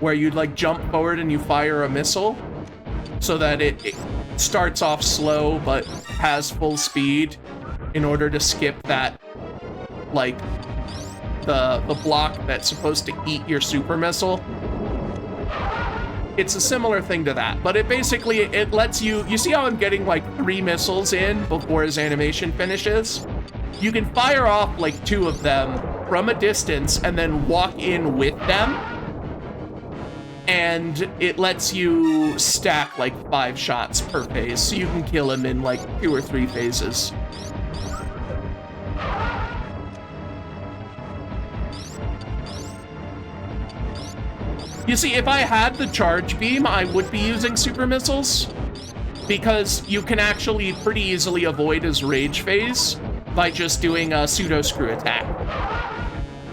A: where you'd like jump forward and you fire a missile so that it starts off slow but has full speed in order to skip that, like, the block that's supposed to eat your super missile. It's a similar thing to that, but it basically, it lets you see how I'm getting like 3 missiles in before his animation finishes? You can fire off like 2 of them from a distance and then walk in with them, and it lets you stack like 5 shots per phase, so you can kill him in like 2 or 3 phases. You see, if I had the charge beam, I would be using super missiles, because you can actually pretty easily avoid his rage phase by just doing a pseudo screw attack.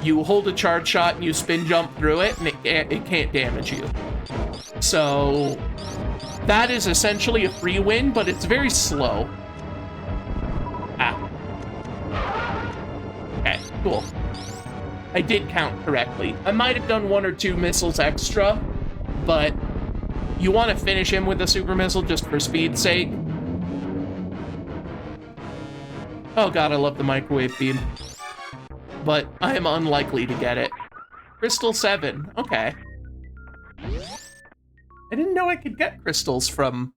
A: You hold a charge shot and you spin jump through it, and it can't damage you. So that is essentially a free win, but it's very slow. Ah. Okay, cool. I did count correctly. I might have done 1 or 2 missiles extra, but you want to finish him with a super missile just for speed's sake. Oh god, I love the microwave beam. But I am unlikely to get it. Crystal 7, okay. I didn't know I could get crystals from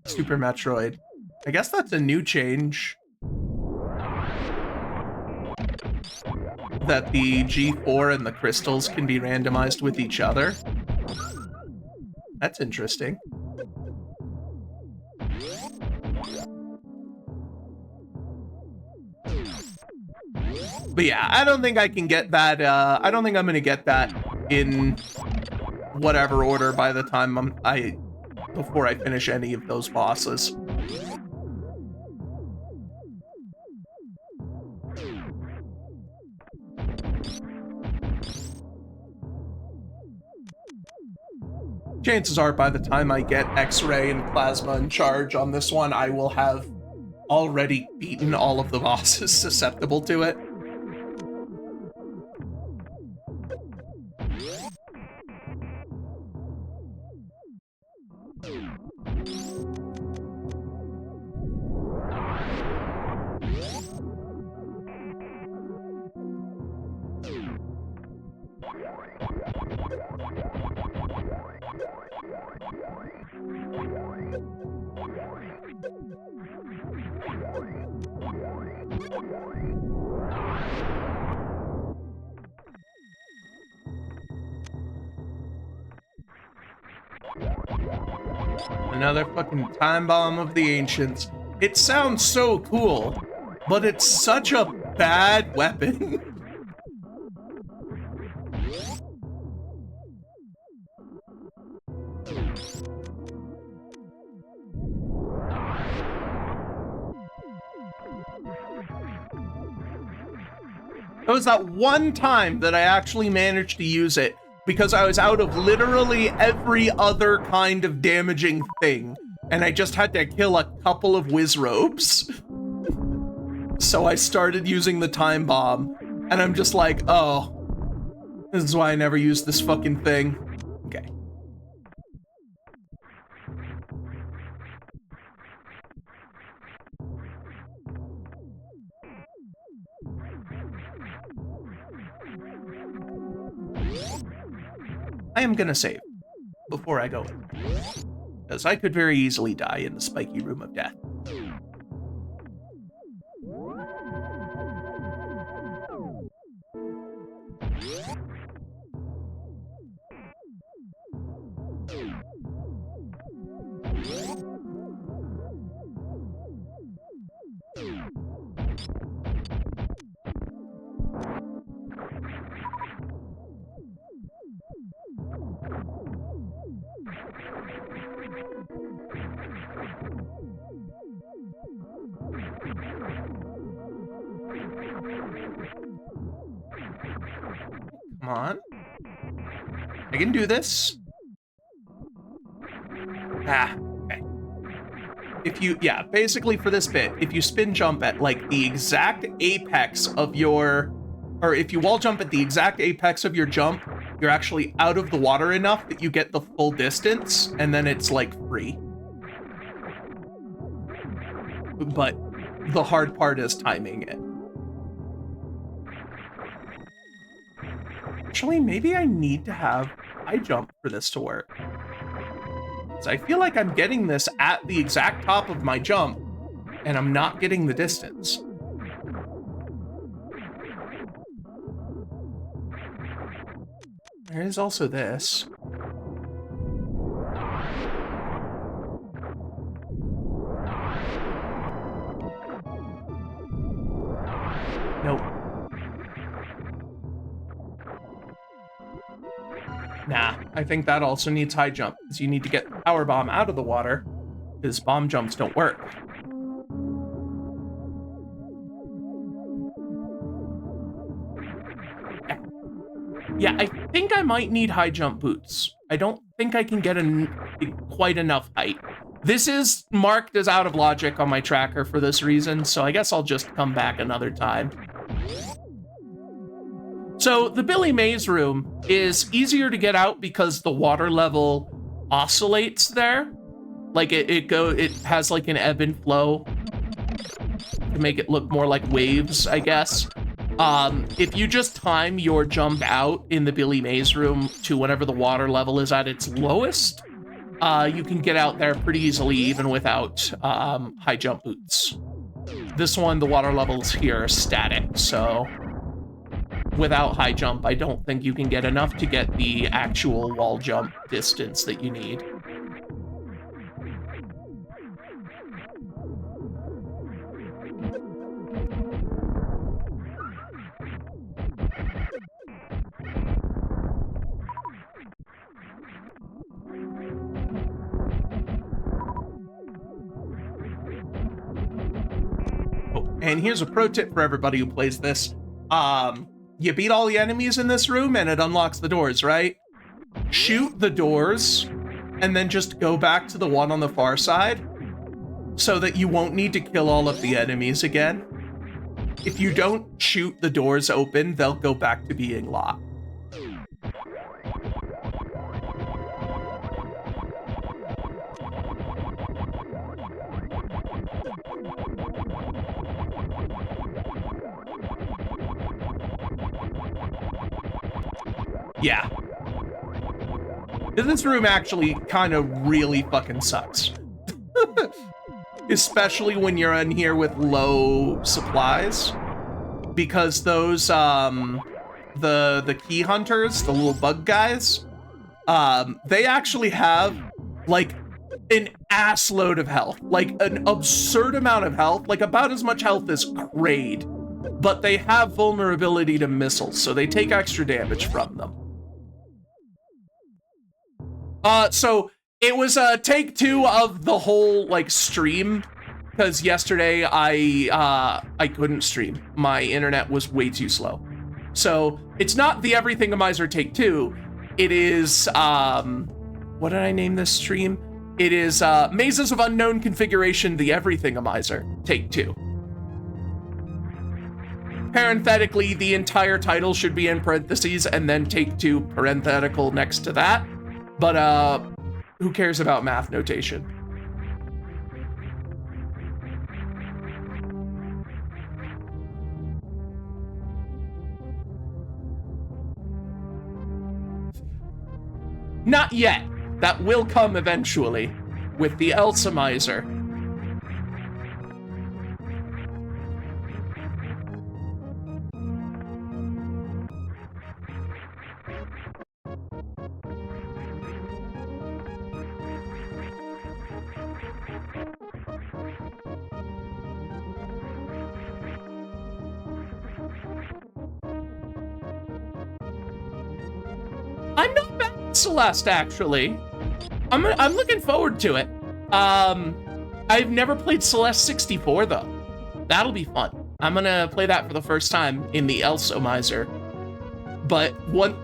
A: Super Metroid. I guess that's a new change. That the G4 and the crystals can be randomized with each other. That's interesting. But yeah, I don't think I can get that, I don't think I'm gonna get that in whatever order by the time before I finish any of those bosses. Chances are by the time I get X-Ray and Plasma and Charge on this one, I will have already beaten all of the bosses susceptible to it. Another fucking time bomb of the ancients. It sounds so cool, but it's such a bad weapon. It was that one time that I actually managed to use it because I was out of literally every other kind of damaging thing, and I just had to kill a couple of Wizrobes. So I started using the time bomb, and I'm just like, oh, this is why I never use this fucking thing. Okay. I am gonna save before I go in, because I could very easily die in the spiky room of death. Come on. I can do this. Okay. If you, basically for this bit, if you spin jump at like the exact apex of your, or if you wall jump at the exact apex of your jump, you're actually out of the water enough that you get the full distance, and then it's like free. But the hard part is timing it. Actually, maybe I need to have high jump for this to work. Because I feel like I'm getting this at the exact top of my jump, and I'm not getting the distance. There is also this. Nope. Nah, I think that also needs high jump, because you need to get power bomb out of the water, because bomb jumps don't work. Yeah, I think I might need high jump boots. I don't think I can get quite enough height. This is marked as out of logic on my tracker for this reason, so I guess I'll just come back another time. So the Billy Mays room is easier to get out because the water level oscillates there. Like it has like an ebb and flow to make it look more like waves, I guess. If you just time your jump out in the Billy Mays room to whenever the water level is at its lowest, you can get out there pretty easily even without high jump boots. This one, the water levels here are static, so without high jump, I don't think you can get enough to get the actual wall jump distance that you need. And here's a pro tip for everybody who plays this. You beat all the enemies in this room and it unlocks the doors, right? Shoot the doors and then just go back to the one on the far side so that you won't need to kill all of the enemies again. If you don't shoot the doors open, they'll go back to being locked. Yeah. This room actually kind of really fucking sucks. especially when you're in here with low supplies, because those the key hunters, the little bug guys, they actually have like an ass load of health, like an absurd amount of health, like about as much health as Kraid, but they have vulnerability to missiles, so they take extra damage from them. So it was take 2 of the whole like stream, because yesterday I couldn't stream. My internet was way too slow. So it's not the Everythingomizer take 2. It is what did I name this stream? It is Mazes of Unknown Configuration, the Everythingomizer take 2. Parenthetically, the entire title should be in parentheses and then take 2 parenthetical next to that. But who cares about math notation? Not yet. That will come eventually with the ALttP. I'm not bad at Celeste, actually. I'm looking forward to it. I've never played Celeste 64 though. That'll be fun. I'm gonna play that for the first time in the ALttP. But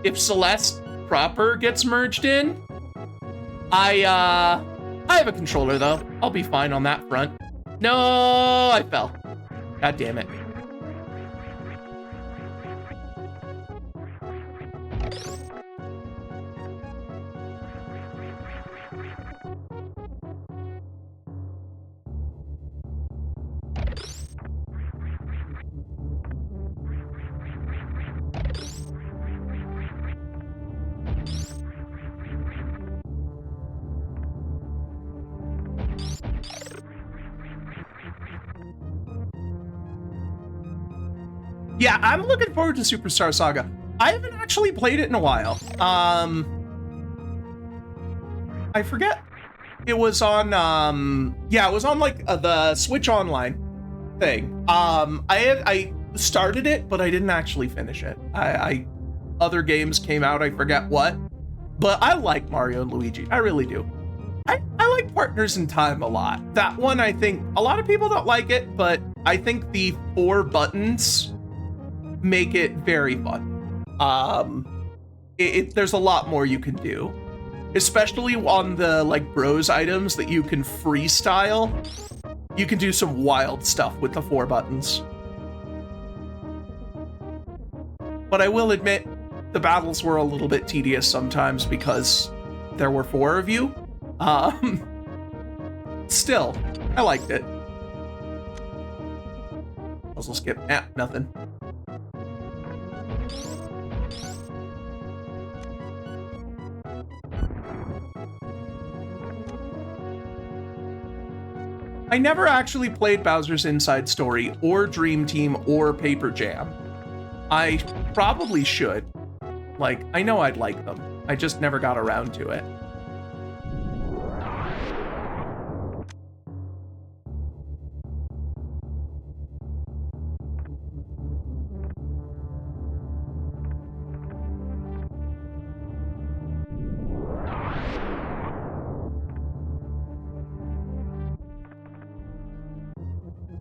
A: if Celeste proper gets merged in, I have a controller though. I'll be fine on that front. No, I fell. God damn it. Yeah, I'm looking forward to Superstar Saga. I haven't actually played it in a while. I forget. It was on, yeah, it was on like the Switch Online thing. I started it, but I didn't actually finish it. Other games came out, I forget what, but I like Mario and Luigi. I really do. I like Partners in Time a lot. That one, I think a lot of people don't like it, but I think the 4 buttons make it very fun. There's a lot more you can do, especially on the like bros items that you can freestyle. You can do some wild stuff with the 4 buttons. But I will admit, the battles were a little bit tedious sometimes because there were 4 of you. Still, I liked it. Puzzle skip, nothing. I never actually played Bowser's Inside Story or Dream Team or Paper Jam. I probably should. Like, I know I'd like them. I just never got around to it.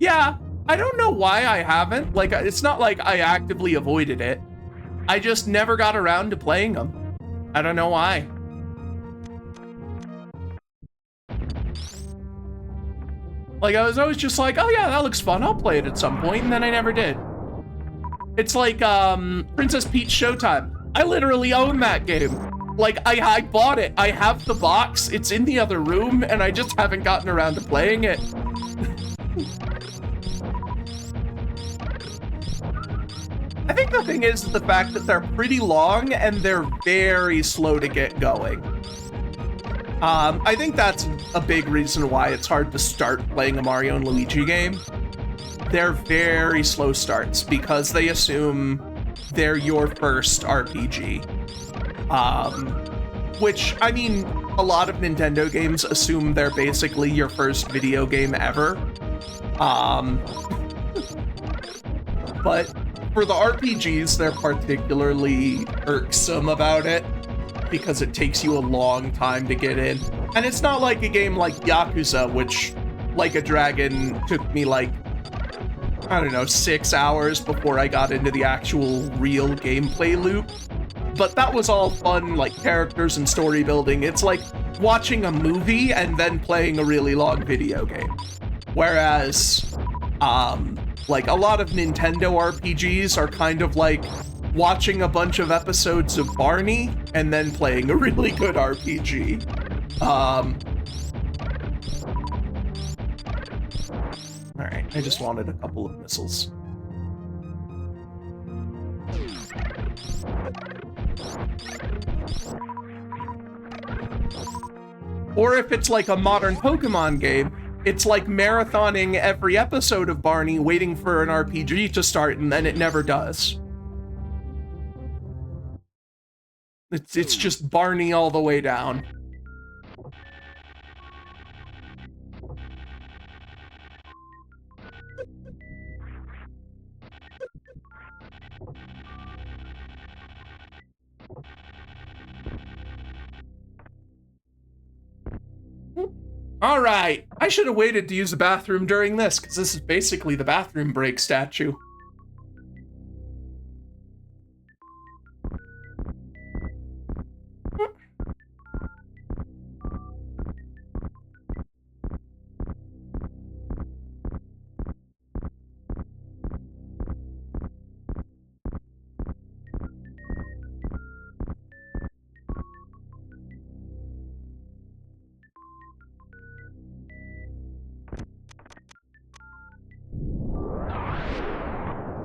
A: Yeah, I don't know why I haven't. Like, it's not like I actively avoided it. I just never got around to playing them. I don't know why. Like, I was always just like, oh yeah, that looks fun. I'll play it at some point, and then I never did. It's like Princess Peach Showtime. I literally own that game. Like, I bought it. I have the box. It's in the other room, and I just haven't gotten around to playing it. I think the thing is the fact that they're pretty long and they're very slow to get going. I think that's a big reason why it's hard to start playing a Mario and Luigi game. They're very slow starts because they assume they're your first RPG. Which, I mean, a lot of Nintendo games assume they're basically your first video game ever. But for the RPGs, they're particularly irksome about it because it takes you a long time to get in. And it's not like a game like Yakuza, which, like a dragon, took me like, I don't know, 6 hours before I got into the actual real gameplay loop. But that was all fun, like characters and story building. It's like watching a movie and then playing a really long video game. Whereas, like a lot of Nintendo RPGs are kind of like watching a bunch of episodes of Barney and then playing a really good RPG. Alright, I just wanted a couple of missiles. Or if it's like a modern Pokemon game, it's like marathoning every episode of Barney waiting for an RPG to start, and then it never does. It's just Barney all the way down. All right, I should have waited to use the bathroom during this, because this is basically the bathroom break statue.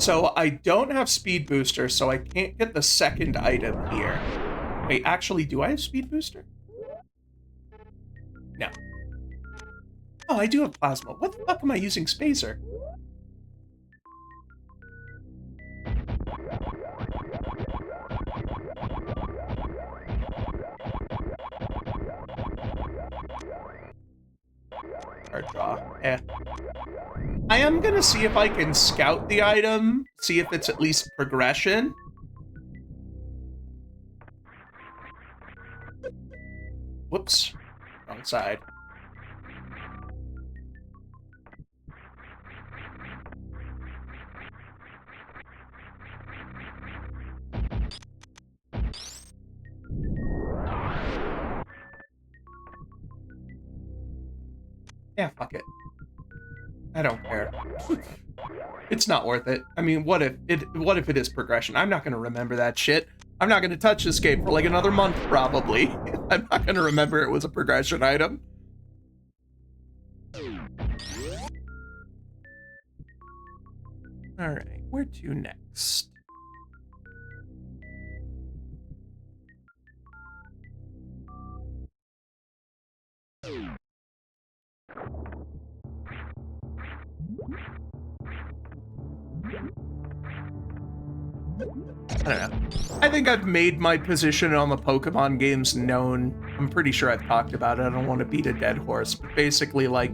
A: So I don't have Speed Booster, so I can't get the second item here. Wait, actually, do I have Speed Booster? No. Oh, I do have Plasma. What the fuck am I using Spazer? Hard draw. Eh. I am gonna see if I can scout the item, see if it's at least progression. Whoops. Wrong side. Yeah, fuck it. I don't care. It's not worth it. I mean, what if it is progression? I'm not gonna remember that shit. I'm not gonna touch this game for like another month, probably. I'm not gonna remember it was a progression item. Alright, where to next? I don't know. I think I've made my position on the Pokemon games known. I'm pretty sure I've talked about it. I don't want to beat a dead horse, but basically, like,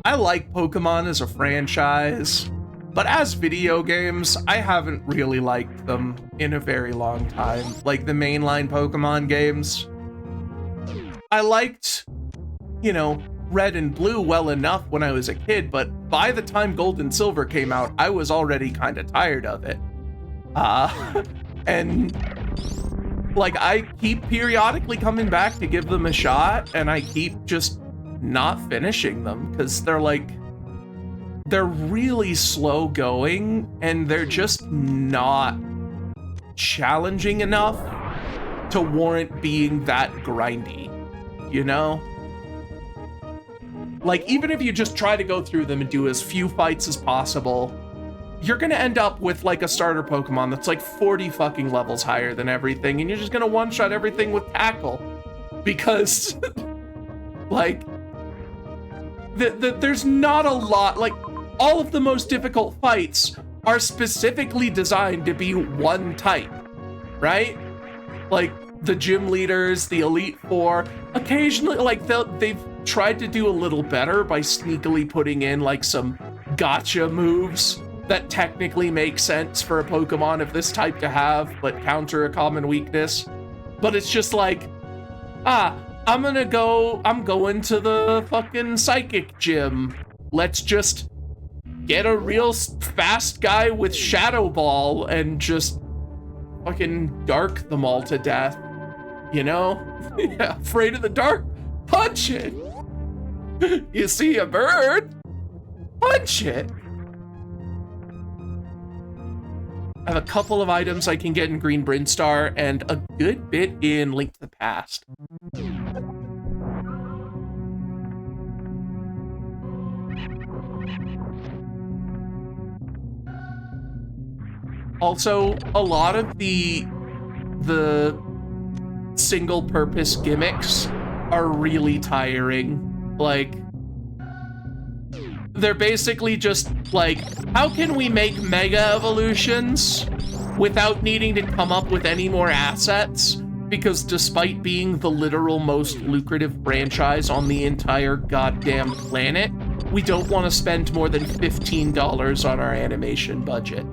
A: I like Pokemon as a franchise, but as video games, I haven't really liked them in a very long time. Like, the mainline Pokemon games. I liked, you know, Red and Blue well enough when I was a kid, but by the time Gold and Silver came out, I was already kind of tired of it. And like I keep periodically coming back to give them a shot, and I keep just not finishing them because they're really slow going and they're just not challenging enough to warrant being that grindy, you know? Like, even if you just try to go through them and do as few fights as possible, you're gonna end up with like a starter Pokemon that's like 40 fucking levels higher than everything, and you're just gonna one-shot everything with Tackle. Because Like, there's not a lot, like, all of the most difficult fights are specifically designed to be one type, right? Like, the gym leaders, the Elite Four, occasionally, like, they've tried to do a little better by sneakily putting in, like, some gotcha moves that technically make sense for a Pokemon of this type to have, but counter a common weakness. But it's just like, I'm going to the fucking psychic gym. Let's just get a real fast guy with Shadow Ball and just fucking dark them all to death. You know? Yeah, afraid of the dark? Punch it! You see a bird? Punch it! I have a couple of items I can get in Green Brinstar and a good bit in Link to the Past. Also, a lot of the single-purpose gimmicks are really tiring. Like, they're basically just like, how can we make mega evolutions without needing to come up with any more assets? Because despite being the literal most lucrative franchise on the entire goddamn planet, we don't want to spend more than $15 on our animation budget.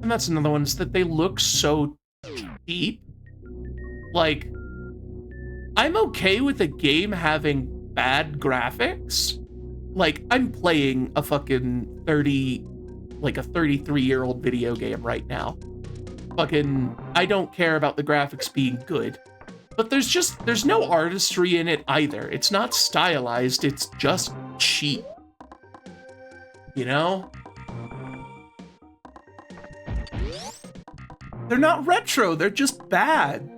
A: And that's another one, is that they look so cheap. Like, I'm okay with a game having bad graphics. Like, I'm playing a fucking 33-year-old video game right now. Fucking, I don't care about the graphics being good. But there's no artistry in it either. It's not stylized, it's just cheap. You know? They're not retro, they're just bad.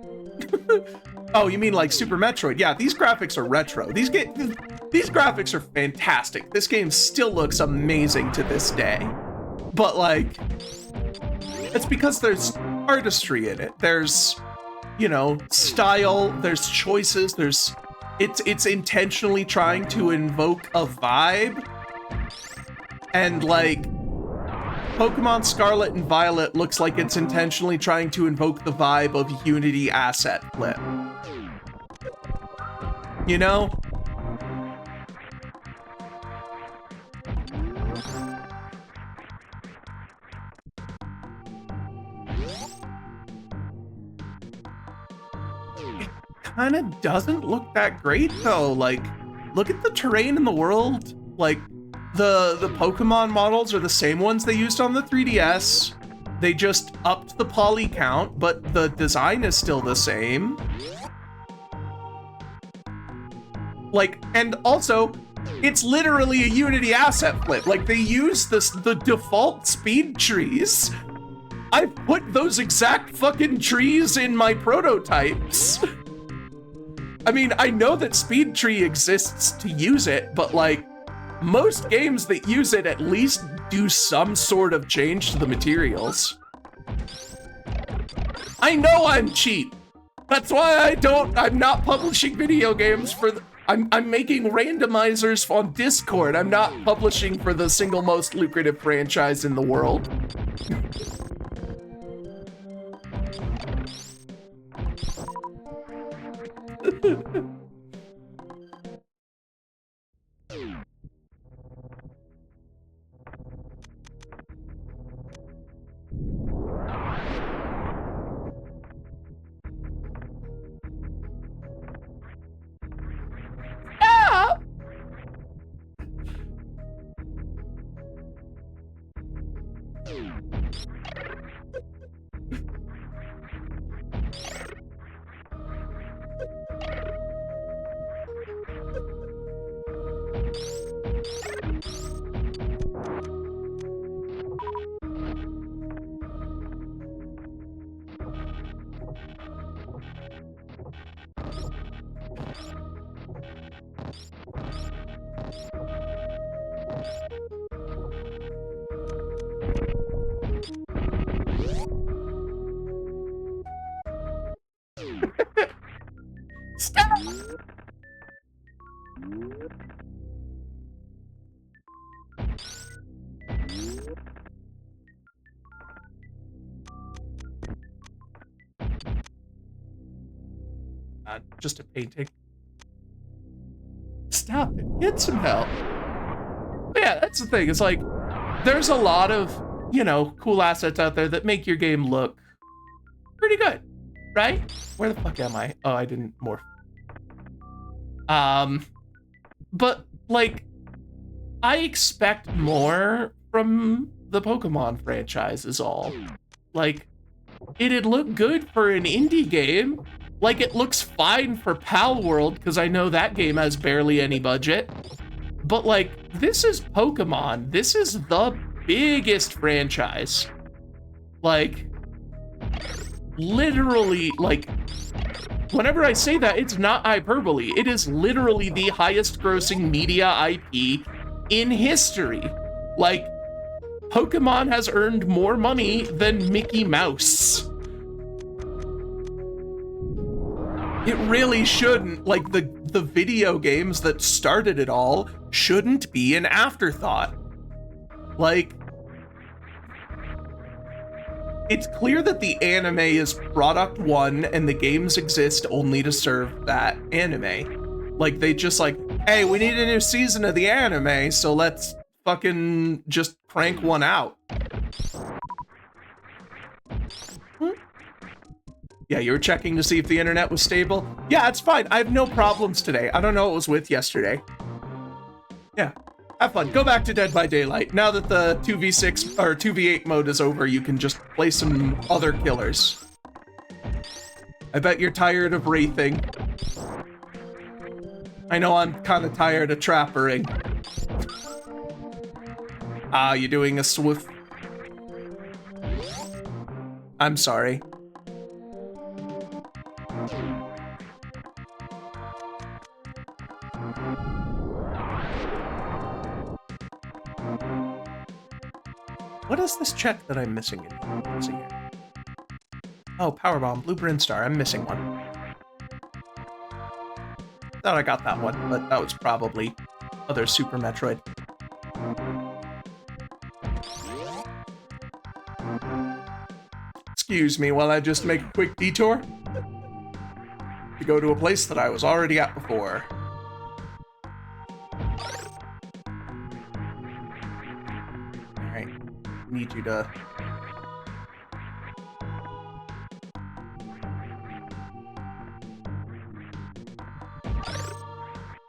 A: Oh, you mean like Super Metroid? Yeah, these graphics are retro. These graphics are fantastic. This game still looks amazing to this day. But like, it's because there's artistry in it. There's, you know, style, there's choices, it's intentionally trying to invoke a vibe. And like, Pokemon Scarlet and Violet looks like it's intentionally trying to invoke the vibe of Unity asset flip. You know? It kind of doesn't look that great though. Like, look at the terrain in the world. Like, the Pokemon models are the same ones they used on the 3DS. They just upped the poly count, but the design is still the same. Like, and also, it's literally a Unity asset flip. Like, they use the default speed trees. I put those exact fucking trees in my prototypes. I mean, I know that speed tree exists to use it, but like, most games that use it at least do some sort of change to the materials. I know I'm cheap. That's why I'm not publishing video games for I'm making randomizers on Discord. I'm not publishing for the single most lucrative franchise in the world. on, just a painting. Stop it. Get some help. But yeah, that's the thing. It's like, there's a lot of, you know, cool assets out there that make your game look pretty good, right? Where the fuck am I? Oh, I didn't morph. But, like, I expect more from the Pokemon franchise is all. Like, it'd look good for an indie game. Like, it looks fine for Pal World, because I know that game has barely any budget. But, like, this is Pokemon. This is the biggest franchise. Like, literally, like, whenever I say that, it's not hyperbole. It is literally the highest grossing media IP in history. Like, Pokemon has earned more money than Mickey Mouse. It really shouldn't, like, the video games that started it all shouldn't be an afterthought. Like, it's clear that the anime is product one and the games exist only to serve that anime. Like, they just like, hey, we need a new season of the anime, so let's fucking just crank one out. Yeah, you were checking to see if the internet was stable? Yeah, it's fine. I have no problems today. I don't know what was with yesterday. Yeah, have fun. Go back to Dead by Daylight. Now that the 2v6 or 2v8 mode is over, you can just play some other killers. I bet you're tired of wraithing. I know I'm kind of tired of trappering. Ah, you doing a swift? I'm sorry. What is this check that I'm missing in? Let's see here. Oh, Powerbomb, Blue Brinstar. I'm missing one. Thought I got that one, but that was probably other Super Metroid. Excuse me while I just make a quick detour to go to a place that I was already at before. Alright, need you to...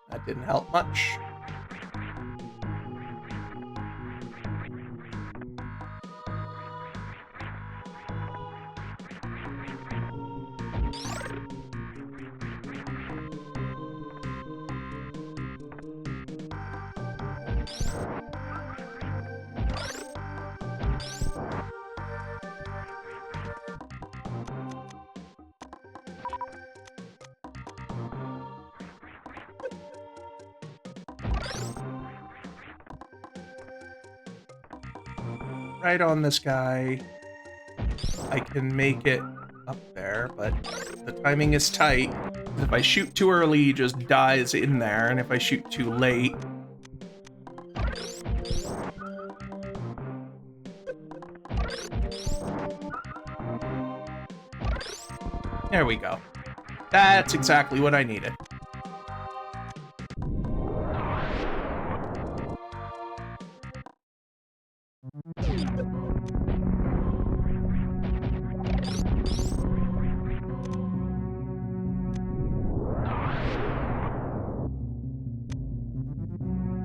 A: That didn't help much. Right on this guy. I can make it up there, but the timing is tight. If I shoot too early, he just dies in there, and if I shoot too late... There we go. That's exactly what I needed.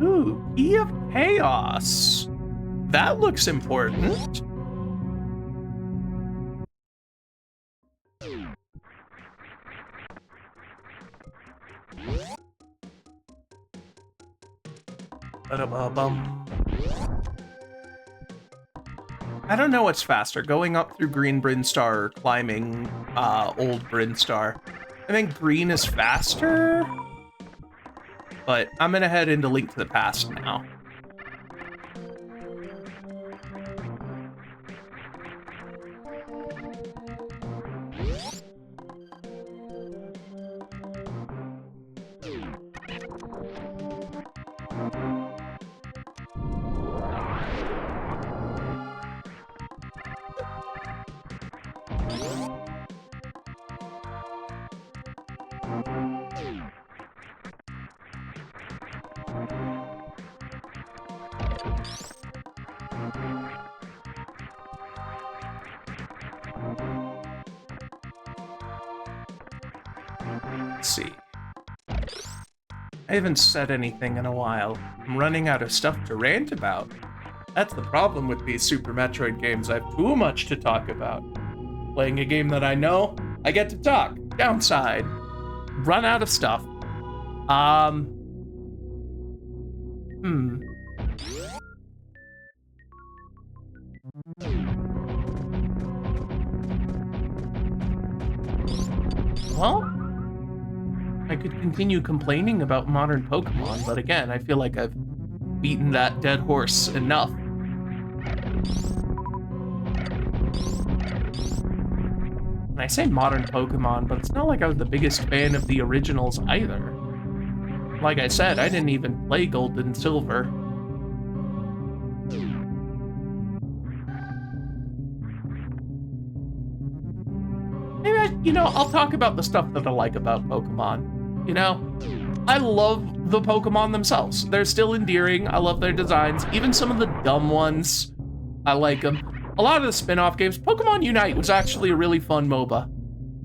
A: Ooh, Key of Chaos. That looks important. Ba-da-ba-bum. I don't know what's faster, going up through Green Brinstar or climbing Old Brinstar. I think green is faster, but I'm gonna head into Link to the Past now. Let's see. I haven't said anything in a while. I'm running out of stuff to rant about. That's the problem with these Super Metroid games. I have too much to talk about. Playing a game that I know, I get to talk. Downside. Run out of stuff. Well, I could continue complaining about modern Pokemon, but again, I feel like I've beaten that dead horse enough. And I say modern Pokemon, but it's not like I was the biggest fan of the originals either. Like I said, I didn't even play Gold and Silver. Maybe I'll talk about the stuff that I like about Pokemon. I love the Pokemon themselves. They're still endearing. I love their designs. Even some of the dumb ones, I like them. A lot of the spin-off games, Pokemon Unite was actually a really fun MOBA.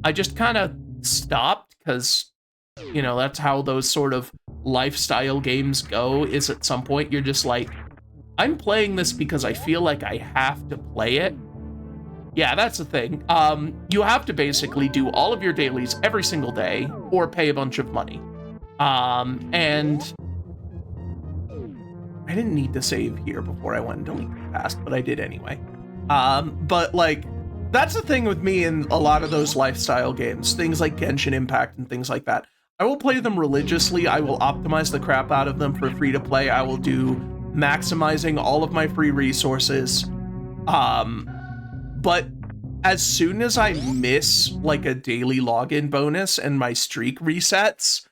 A: I just kind of stopped because, that's how those sort of lifestyle games go, is at some point you're just like, I'm playing this because I feel like I have to play it. Yeah, that's the thing. You have to basically do all of your dailies every single day or pay a bunch of money. And I didn't need to save here before I went and deleted the past, but I did anyway. But like, that's the thing with me in a lot of those lifestyle games, things like Genshin Impact and things like that. I will play them religiously. I will optimize the crap out of them for free to play. I will do maximizing all of my free resources. But as soon as I miss like a daily login bonus and my streak resets,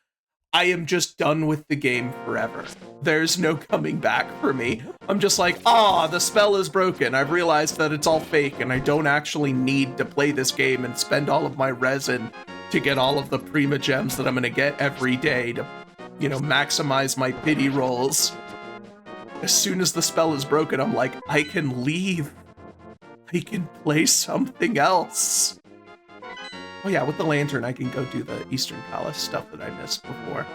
A: I am just done with the game forever. There's no coming back for me. I'm just like, the spell is broken. I've realized that it's all fake and I don't actually need to play this game and spend all of my resin to get all of the Prima Gems that I'm gonna get every day to, maximize my pity rolls. As soon as the spell is broken, I'm like, I can leave. I can play something else. Oh yeah, with the lantern, I can go do the Eastern Palace stuff that I missed before.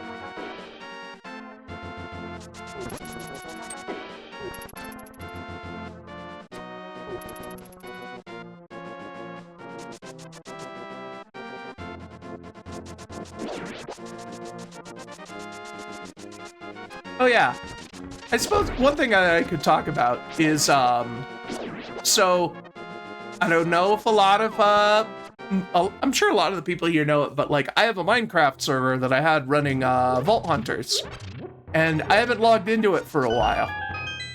A: Oh yeah, I suppose one thing I could talk about is, so I don't know if a lot of, I'm sure a lot of the people here know it, but like I have a Minecraft server that I had running Vault Hunters, and I haven't logged into it for a while,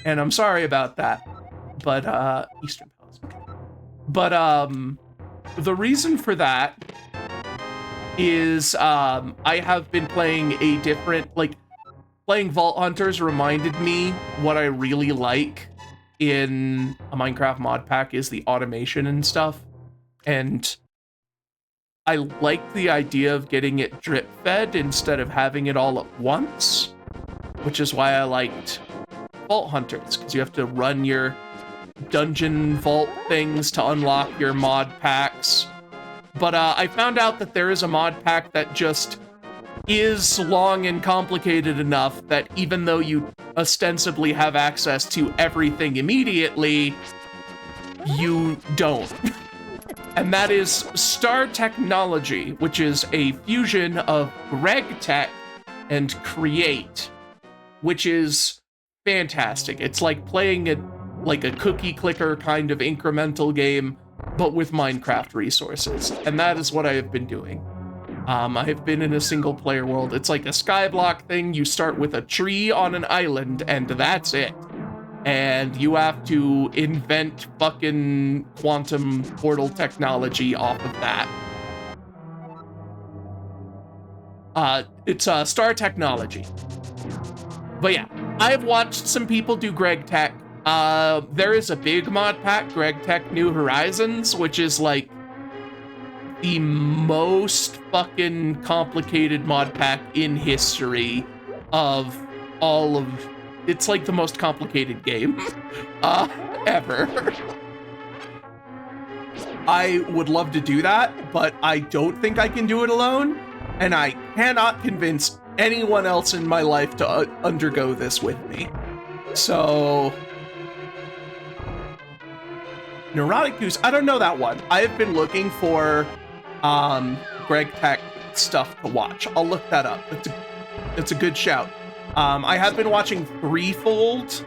A: and I'm sorry about that. But Eastern Palace. But the reason for that is I have been playing a different, playing Vault Hunters reminded me what I really like in a Minecraft mod pack is the automation and stuff. And I like the idea of getting it drip fed instead of having it all at once, which is why I liked Vault Hunters, because you have to run your dungeon vault things to unlock your mod packs. But I found out that there is a mod pack that just is long and complicated enough that even though you ostensibly have access to everything immediately, you don't. And that is Star Technology, which is a fusion of GregTech and Create, which is fantastic. It's like playing a cookie clicker kind of incremental game, but with Minecraft resources. And that is what I have been doing. I have been in a single player world. It's like a skyblock thing. You start with a tree on an island and that's it. And you have to invent fucking quantum portal technology off of that. It's Star Technology. But yeah, I've watched some people do GregTech. There is a big mod pack, GregTech New Horizons, which is like the most fucking complicated mod pack in history of all of... It's like the most complicated game ever. I would love to do that, but I don't think I can do it alone. and I cannot convince anyone else in my life to undergo this with me. So, Neurotic Goose, I don't know that one. I have been looking for Greg Tech stuff to watch. I'll look that up. It's a good shout. I have been watching Threefold,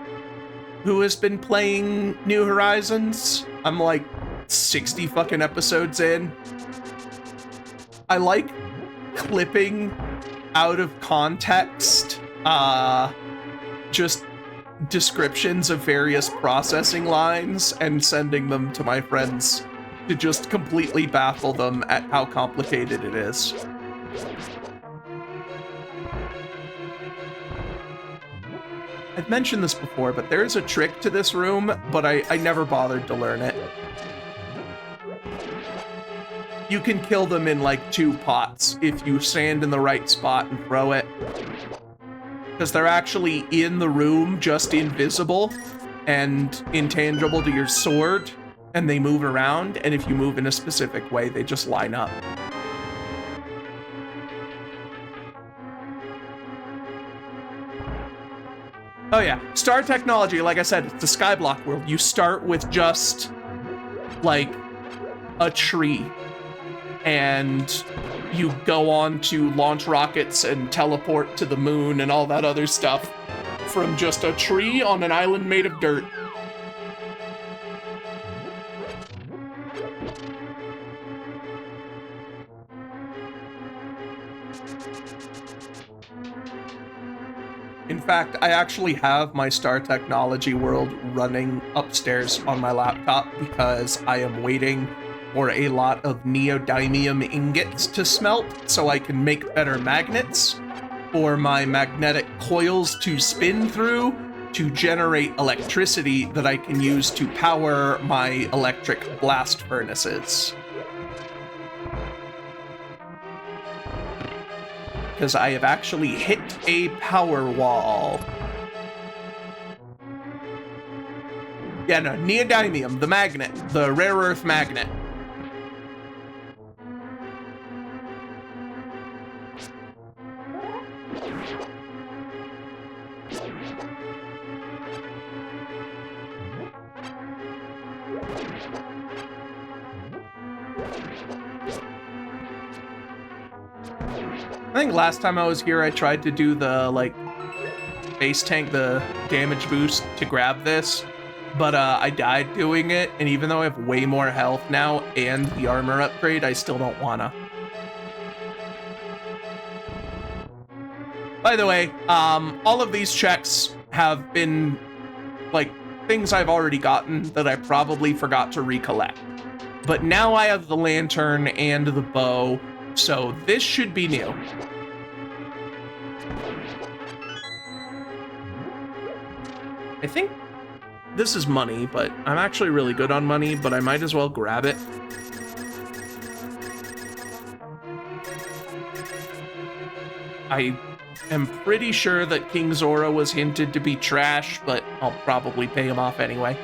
A: who has been playing New Horizons. I'm like 60 fucking episodes in. I like clipping out of context just descriptions of various processing lines and sending them to my friends to just completely baffle them at how complicated it is. I've mentioned this before, but there is a trick to this room, but I never bothered to learn it. You can kill them in like 2 pots if you stand in the right spot and throw it. Because they're actually in the room, just invisible and intangible to your sword, and they move around, and if you move in a specific way, they just line up. Oh yeah, Star Technology, like I said, it's the Skyblock world. You start with just, like, a tree, and you go on to launch rockets and teleport to the moon and all that other stuff from just a tree on an island made of dirt. In fact, I actually have my Star Technology world running upstairs on my laptop because I am waiting for a lot of neodymium ingots to smelt so I can make better magnets for my magnetic coils to spin through to generate electricity that I can use to power my electric blast furnaces. Because I have actually hit a power wall. Yeah, no, neodymium, the magnet, the rare earth magnet. I think last time I was here, I tried to do the, like, base tank, the damage boost to grab this, but I died doing it, and even though I have way more health now and the armor upgrade, I still don't wanna. By the way, all of these checks have been, like, things I've already gotten that I probably forgot to recollect. But now I have the lantern and the bow, so this should be new. I think this is money, but I'm actually really good on money, but I might as well grab it. I am pretty sure that King Zora was hinted to be trash, but I'll probably pay him off anyway.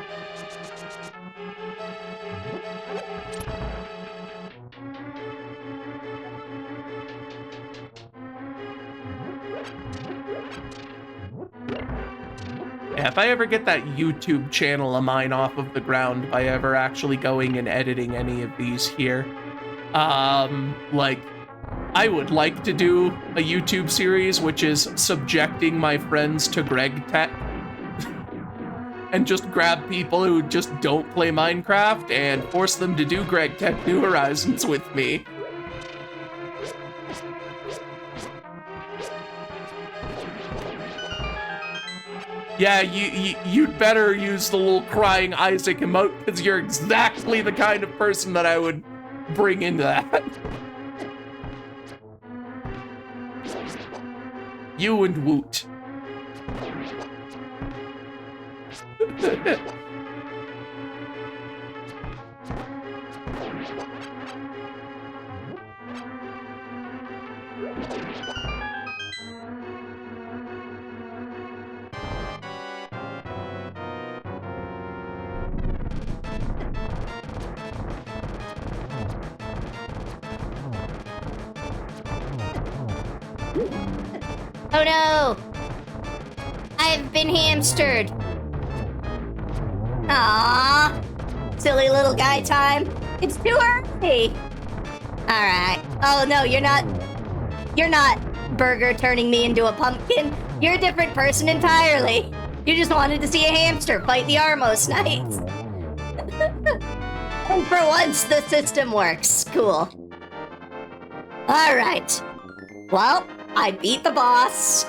A: Yeah, if I ever get that YouTube channel of mine off of the ground by ever actually going and editing any of these here, like, I would like to do a YouTube series which is subjecting my friends to Greg Tech and just grab people who just don't play Minecraft and force them to do Greg Tech New Horizons with me. Yeah, you'd better use the little crying Isaac emote, because you're exactly the kind of person that I would bring into that. You and Woot.
B: Oh no! I've been hamstered. Aww. Silly little guy time. It's too early. Alright. Oh no, you're not Burger turning me into a pumpkin. You're a different person entirely. You just wanted to see a hamster fight the Armos Knights. And for once, the system works. Cool. Alright. Well, I beat the boss.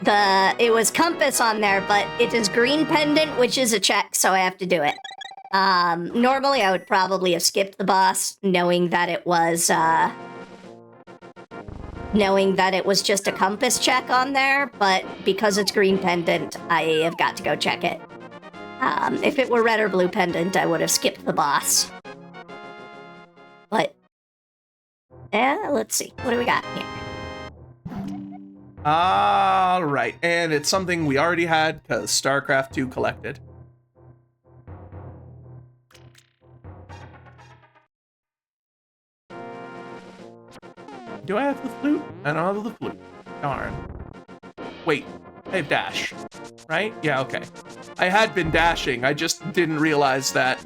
B: It was compass on there, but it is green pendant, which is a check, so I have to do it. Normally I would probably have skipped the boss, knowing that it was just a compass check on there, but because it's green pendant, I have got to go check it. If it were red or blue pendant, I would have skipped the boss. But, let's see. What do we got here?
A: All right, and it's something we already had because StarCraft 2 collected. Do I have the flute? I don't have the flute. Darn. Wait, I have dash, right? Yeah, okay. I had been dashing, I just didn't realize that.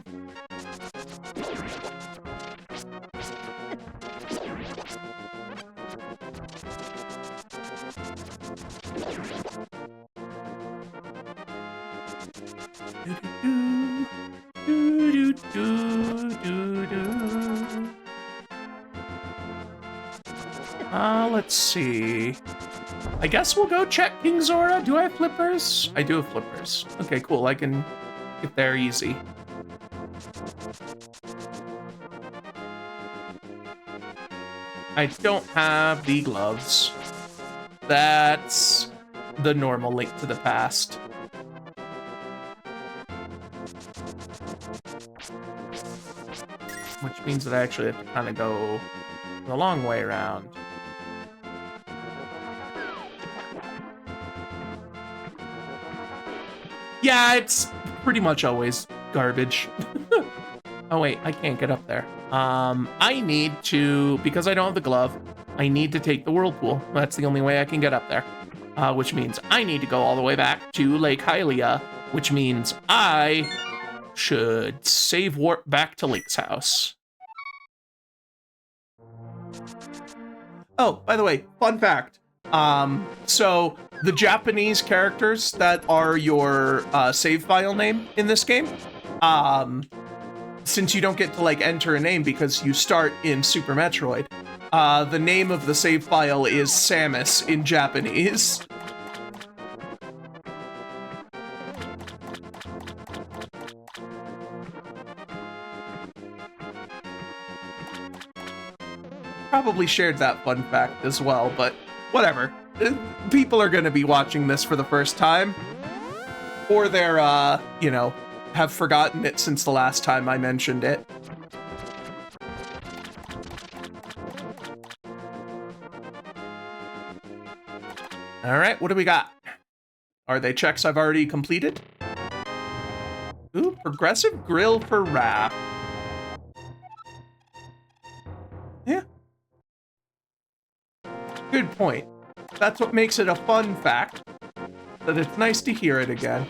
A: Let's see. I guess we'll go check King Zora. Do I have flippers? I do have flippers. Okay, cool. I can get there easy. I don't have the gloves. That's the normal Link to the Past. Which means that I actually have to kind of go the long way around. Yeah, it's pretty much always garbage. Oh wait, I can't get up there. I need to, because I don't have the glove, I need to take the whirlpool. That's the only way I can get up there. Which means I need to go all the way back to Lake Hylia, which means I should save warp back to Link's house. Oh, by the way, fun fact. So the Japanese characters that are your save file name in this game, since you don't get to like enter a name because you start in Super Metroid, the name of the save file is Samus in Japanese. Probably shared that fun fact as well, but whatever. People are gonna be watching this for the first time. Or they're, you know, have forgotten it since the last time I mentioned it. Alright, what do we got? Are they checks I've already completed? Ooh, progressive grill for Raph. Yeah. Good point. That's what makes it a fun fact, that it's nice to hear it again.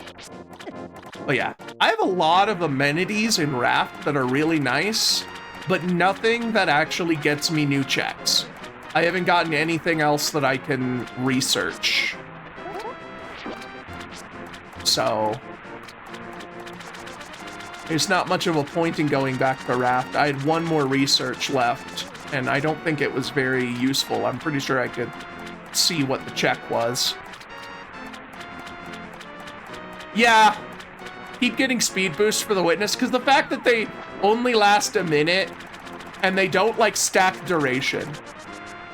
A: But yeah, I have a lot of amenities in Raft that are really nice, but nothing that actually gets me new checks. I haven't gotten anything else that I can research. So there's not much of a point in going back to Raft. I had one more research left, and I don't think it was very useful. I'm pretty sure I could see what the check was. Yeah, keep getting speed boosts for the witness, because the fact that they only last a minute and they don't like stack duration,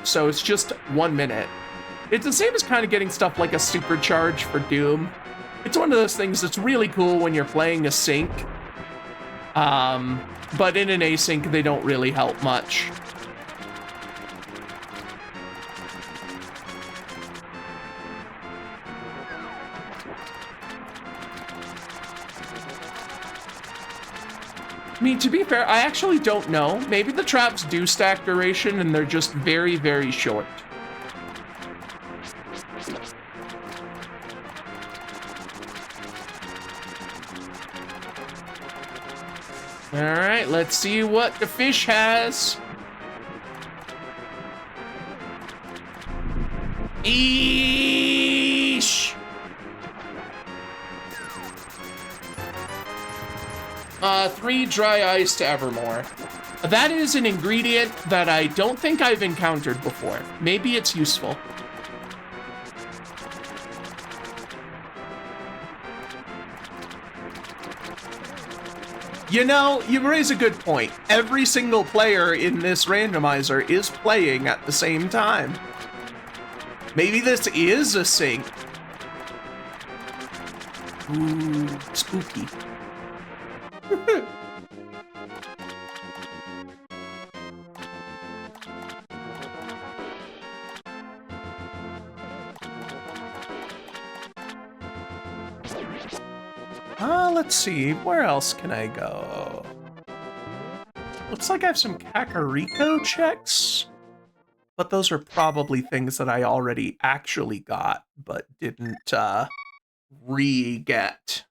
A: so it's just 1 minute. It's the same as kind of getting stuff like a supercharge for Doom. It's one of those things that's really cool when you're playing a sync, but in an async they don't really help much. I mean, to be fair, I actually don't know. Maybe the traps do stack duration and they're just very, very short. All right, let's see what the fish has. Eesh! 3 dry ice to Evermore. That is an ingredient that I don't think I've encountered before. Maybe it's useful. You know, you raise a good point. Every single player in this randomizer is playing at the same time. Maybe this is a sync. Ooh, spooky. Let's see, where else can I go? Looks like I have some Kakariko checks, but those are probably things that I already actually got, but didn't, re-get.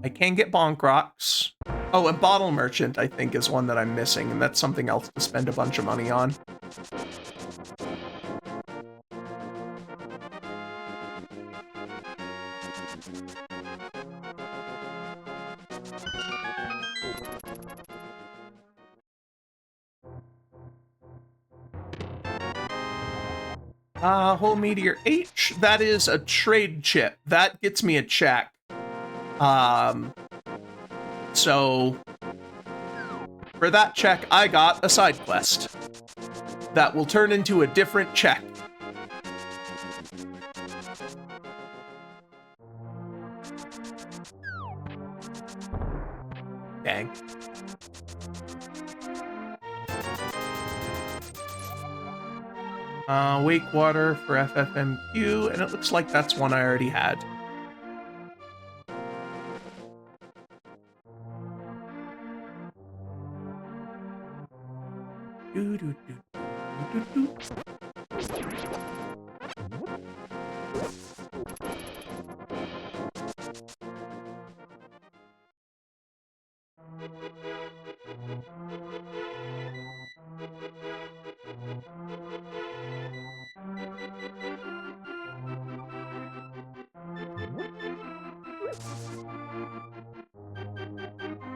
A: I can get Bonk Rocks. Oh, and Bottle Merchant, I think, is one that I'm missing, and that's something else to spend a bunch of money on. Whole Meteor H, that is a trade chip. That gets me a check. So for that check, I got a side quest that will turn into a different check. Dang. Wake Water for FFMQ, and it looks like that's one I already had.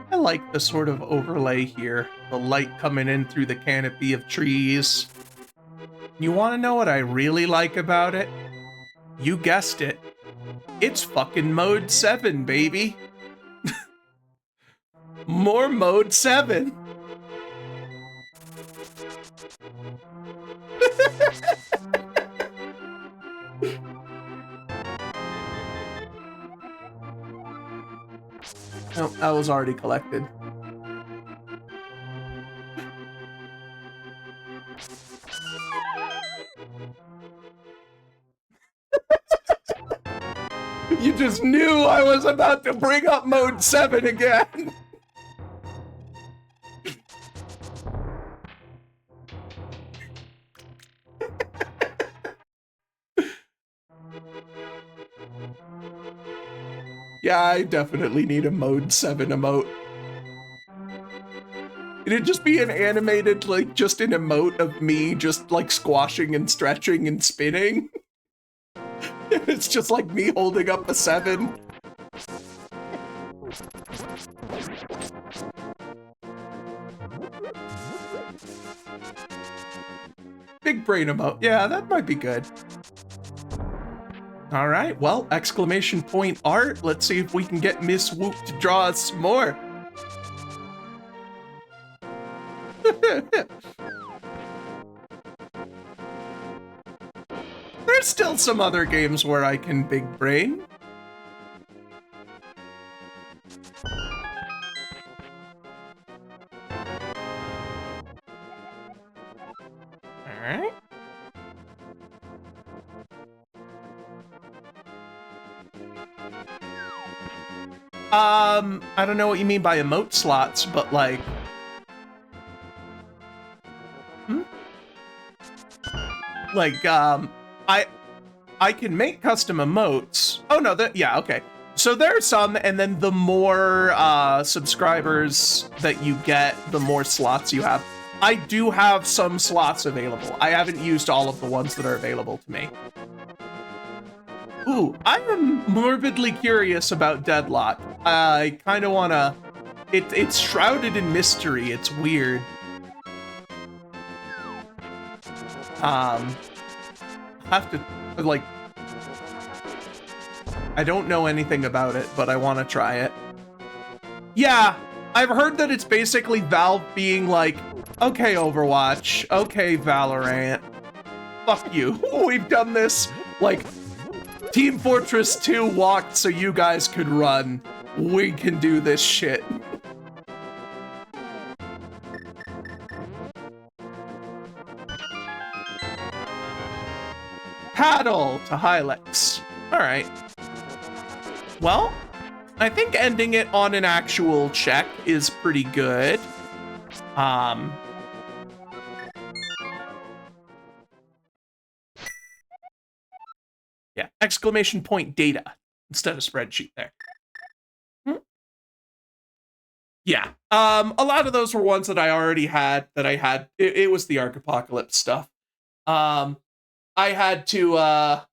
A: I like the sort of overlay here, the light coming in through the canopy of trees. You want to know what I really like about it? You guessed it. It's fucking Mode 7, baby. More Mode 7. Oh, that was already collected. You just knew I was about to bring up Mode 7 again. Yeah, I definitely need a Mode 7 emote. It'd just be an animated, like, just an emote of me just, like, squashing and stretching and spinning. It's just like me holding up a 7. Big brain emote. Yeah, that might be good. All right, well, exclamation point art. Let's see if we can get Miss Whoop to draw us some more. There's still some other games where I can big brain. All right. I don't know what you mean by emote slots, but like... Like, I can make custom emotes. Oh no, yeah, okay. So there are some, and then the more subscribers that you get, the more slots you have. I do have some slots available. I haven't used all of the ones that are available to me. Ooh, I am morbidly curious about Deadlock. I kind of want to... It's shrouded in mystery. It's weird. Have to, like... I don't know anything about it, but I want to try it. Yeah, I've heard that it's basically Valve being like, okay, Overwatch, okay, Valorant, fuck you. We've done this, like, Team Fortress 2 walked so you guys could run. We can do this shit. Paddle to Hylex. All right. Well, I think ending it on an actual check is pretty good. Yeah, exclamation point data instead of spreadsheet there. Yeah, a lot of those were ones that I already had, it was the Arc Apocalypse stuff. I had to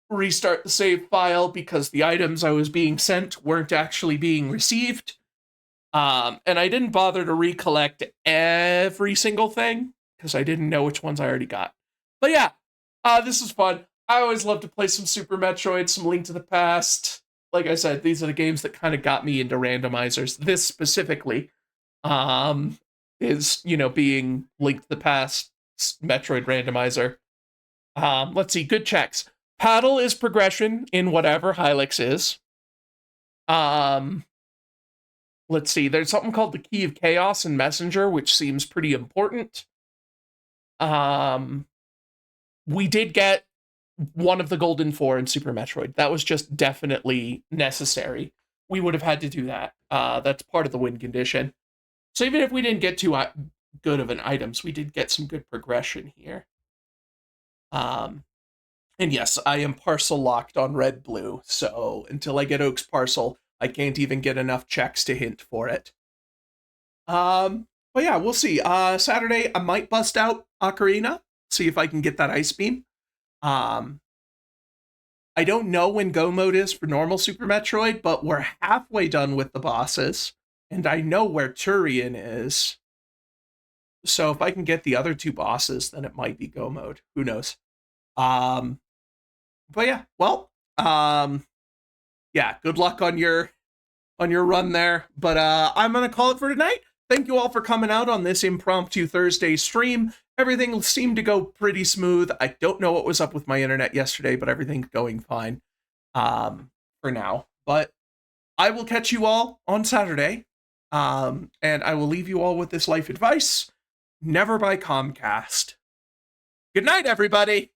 A: restart the save file because the items I was being sent weren't actually being received. And I didn't bother to recollect every single thing because I didn't know which ones I already got. But yeah, this is fun. I always love to play some Super Metroid, some Link to the Past. Like I said, these are the games that kind of got me into randomizers. This specifically is, you know, being Link to the Past Metroid randomizer. Let's see, good checks. Paddle is progression in whatever Hylex is. Let's see, there's something called the Key of Chaos in Messenger, which seems pretty important. We did get one of the Golden Four in Super Metroid. That was just definitely necessary. We would have had to do that. That's part of the win condition. So even if we didn't get too good of an items, we did get some good progression here. And yes, I am parcel locked on Red Blue, so until I get Oak's parcel, I can't even get enough checks to hint for it. But yeah, we'll see. Saturday, I might bust out Ocarina, see if I can get that Ice Beam. I don't know when Go Mode is for normal Super Metroid, but we're halfway done with the bosses, and I know where Turian is. So if I can get the other two bosses, then it might be Go Mode. Who knows? But yeah, well, yeah, good luck on your run there. But I'm gonna call it for tonight. Thank you all for coming out on this impromptu Thursday stream. Everything seemed to go pretty smooth. I don't know what was up with my internet yesterday, but everything's going fine for now. But I will catch you all on Saturday. And I will leave you all with this life advice. Never buy Comcast. Good night, everybody.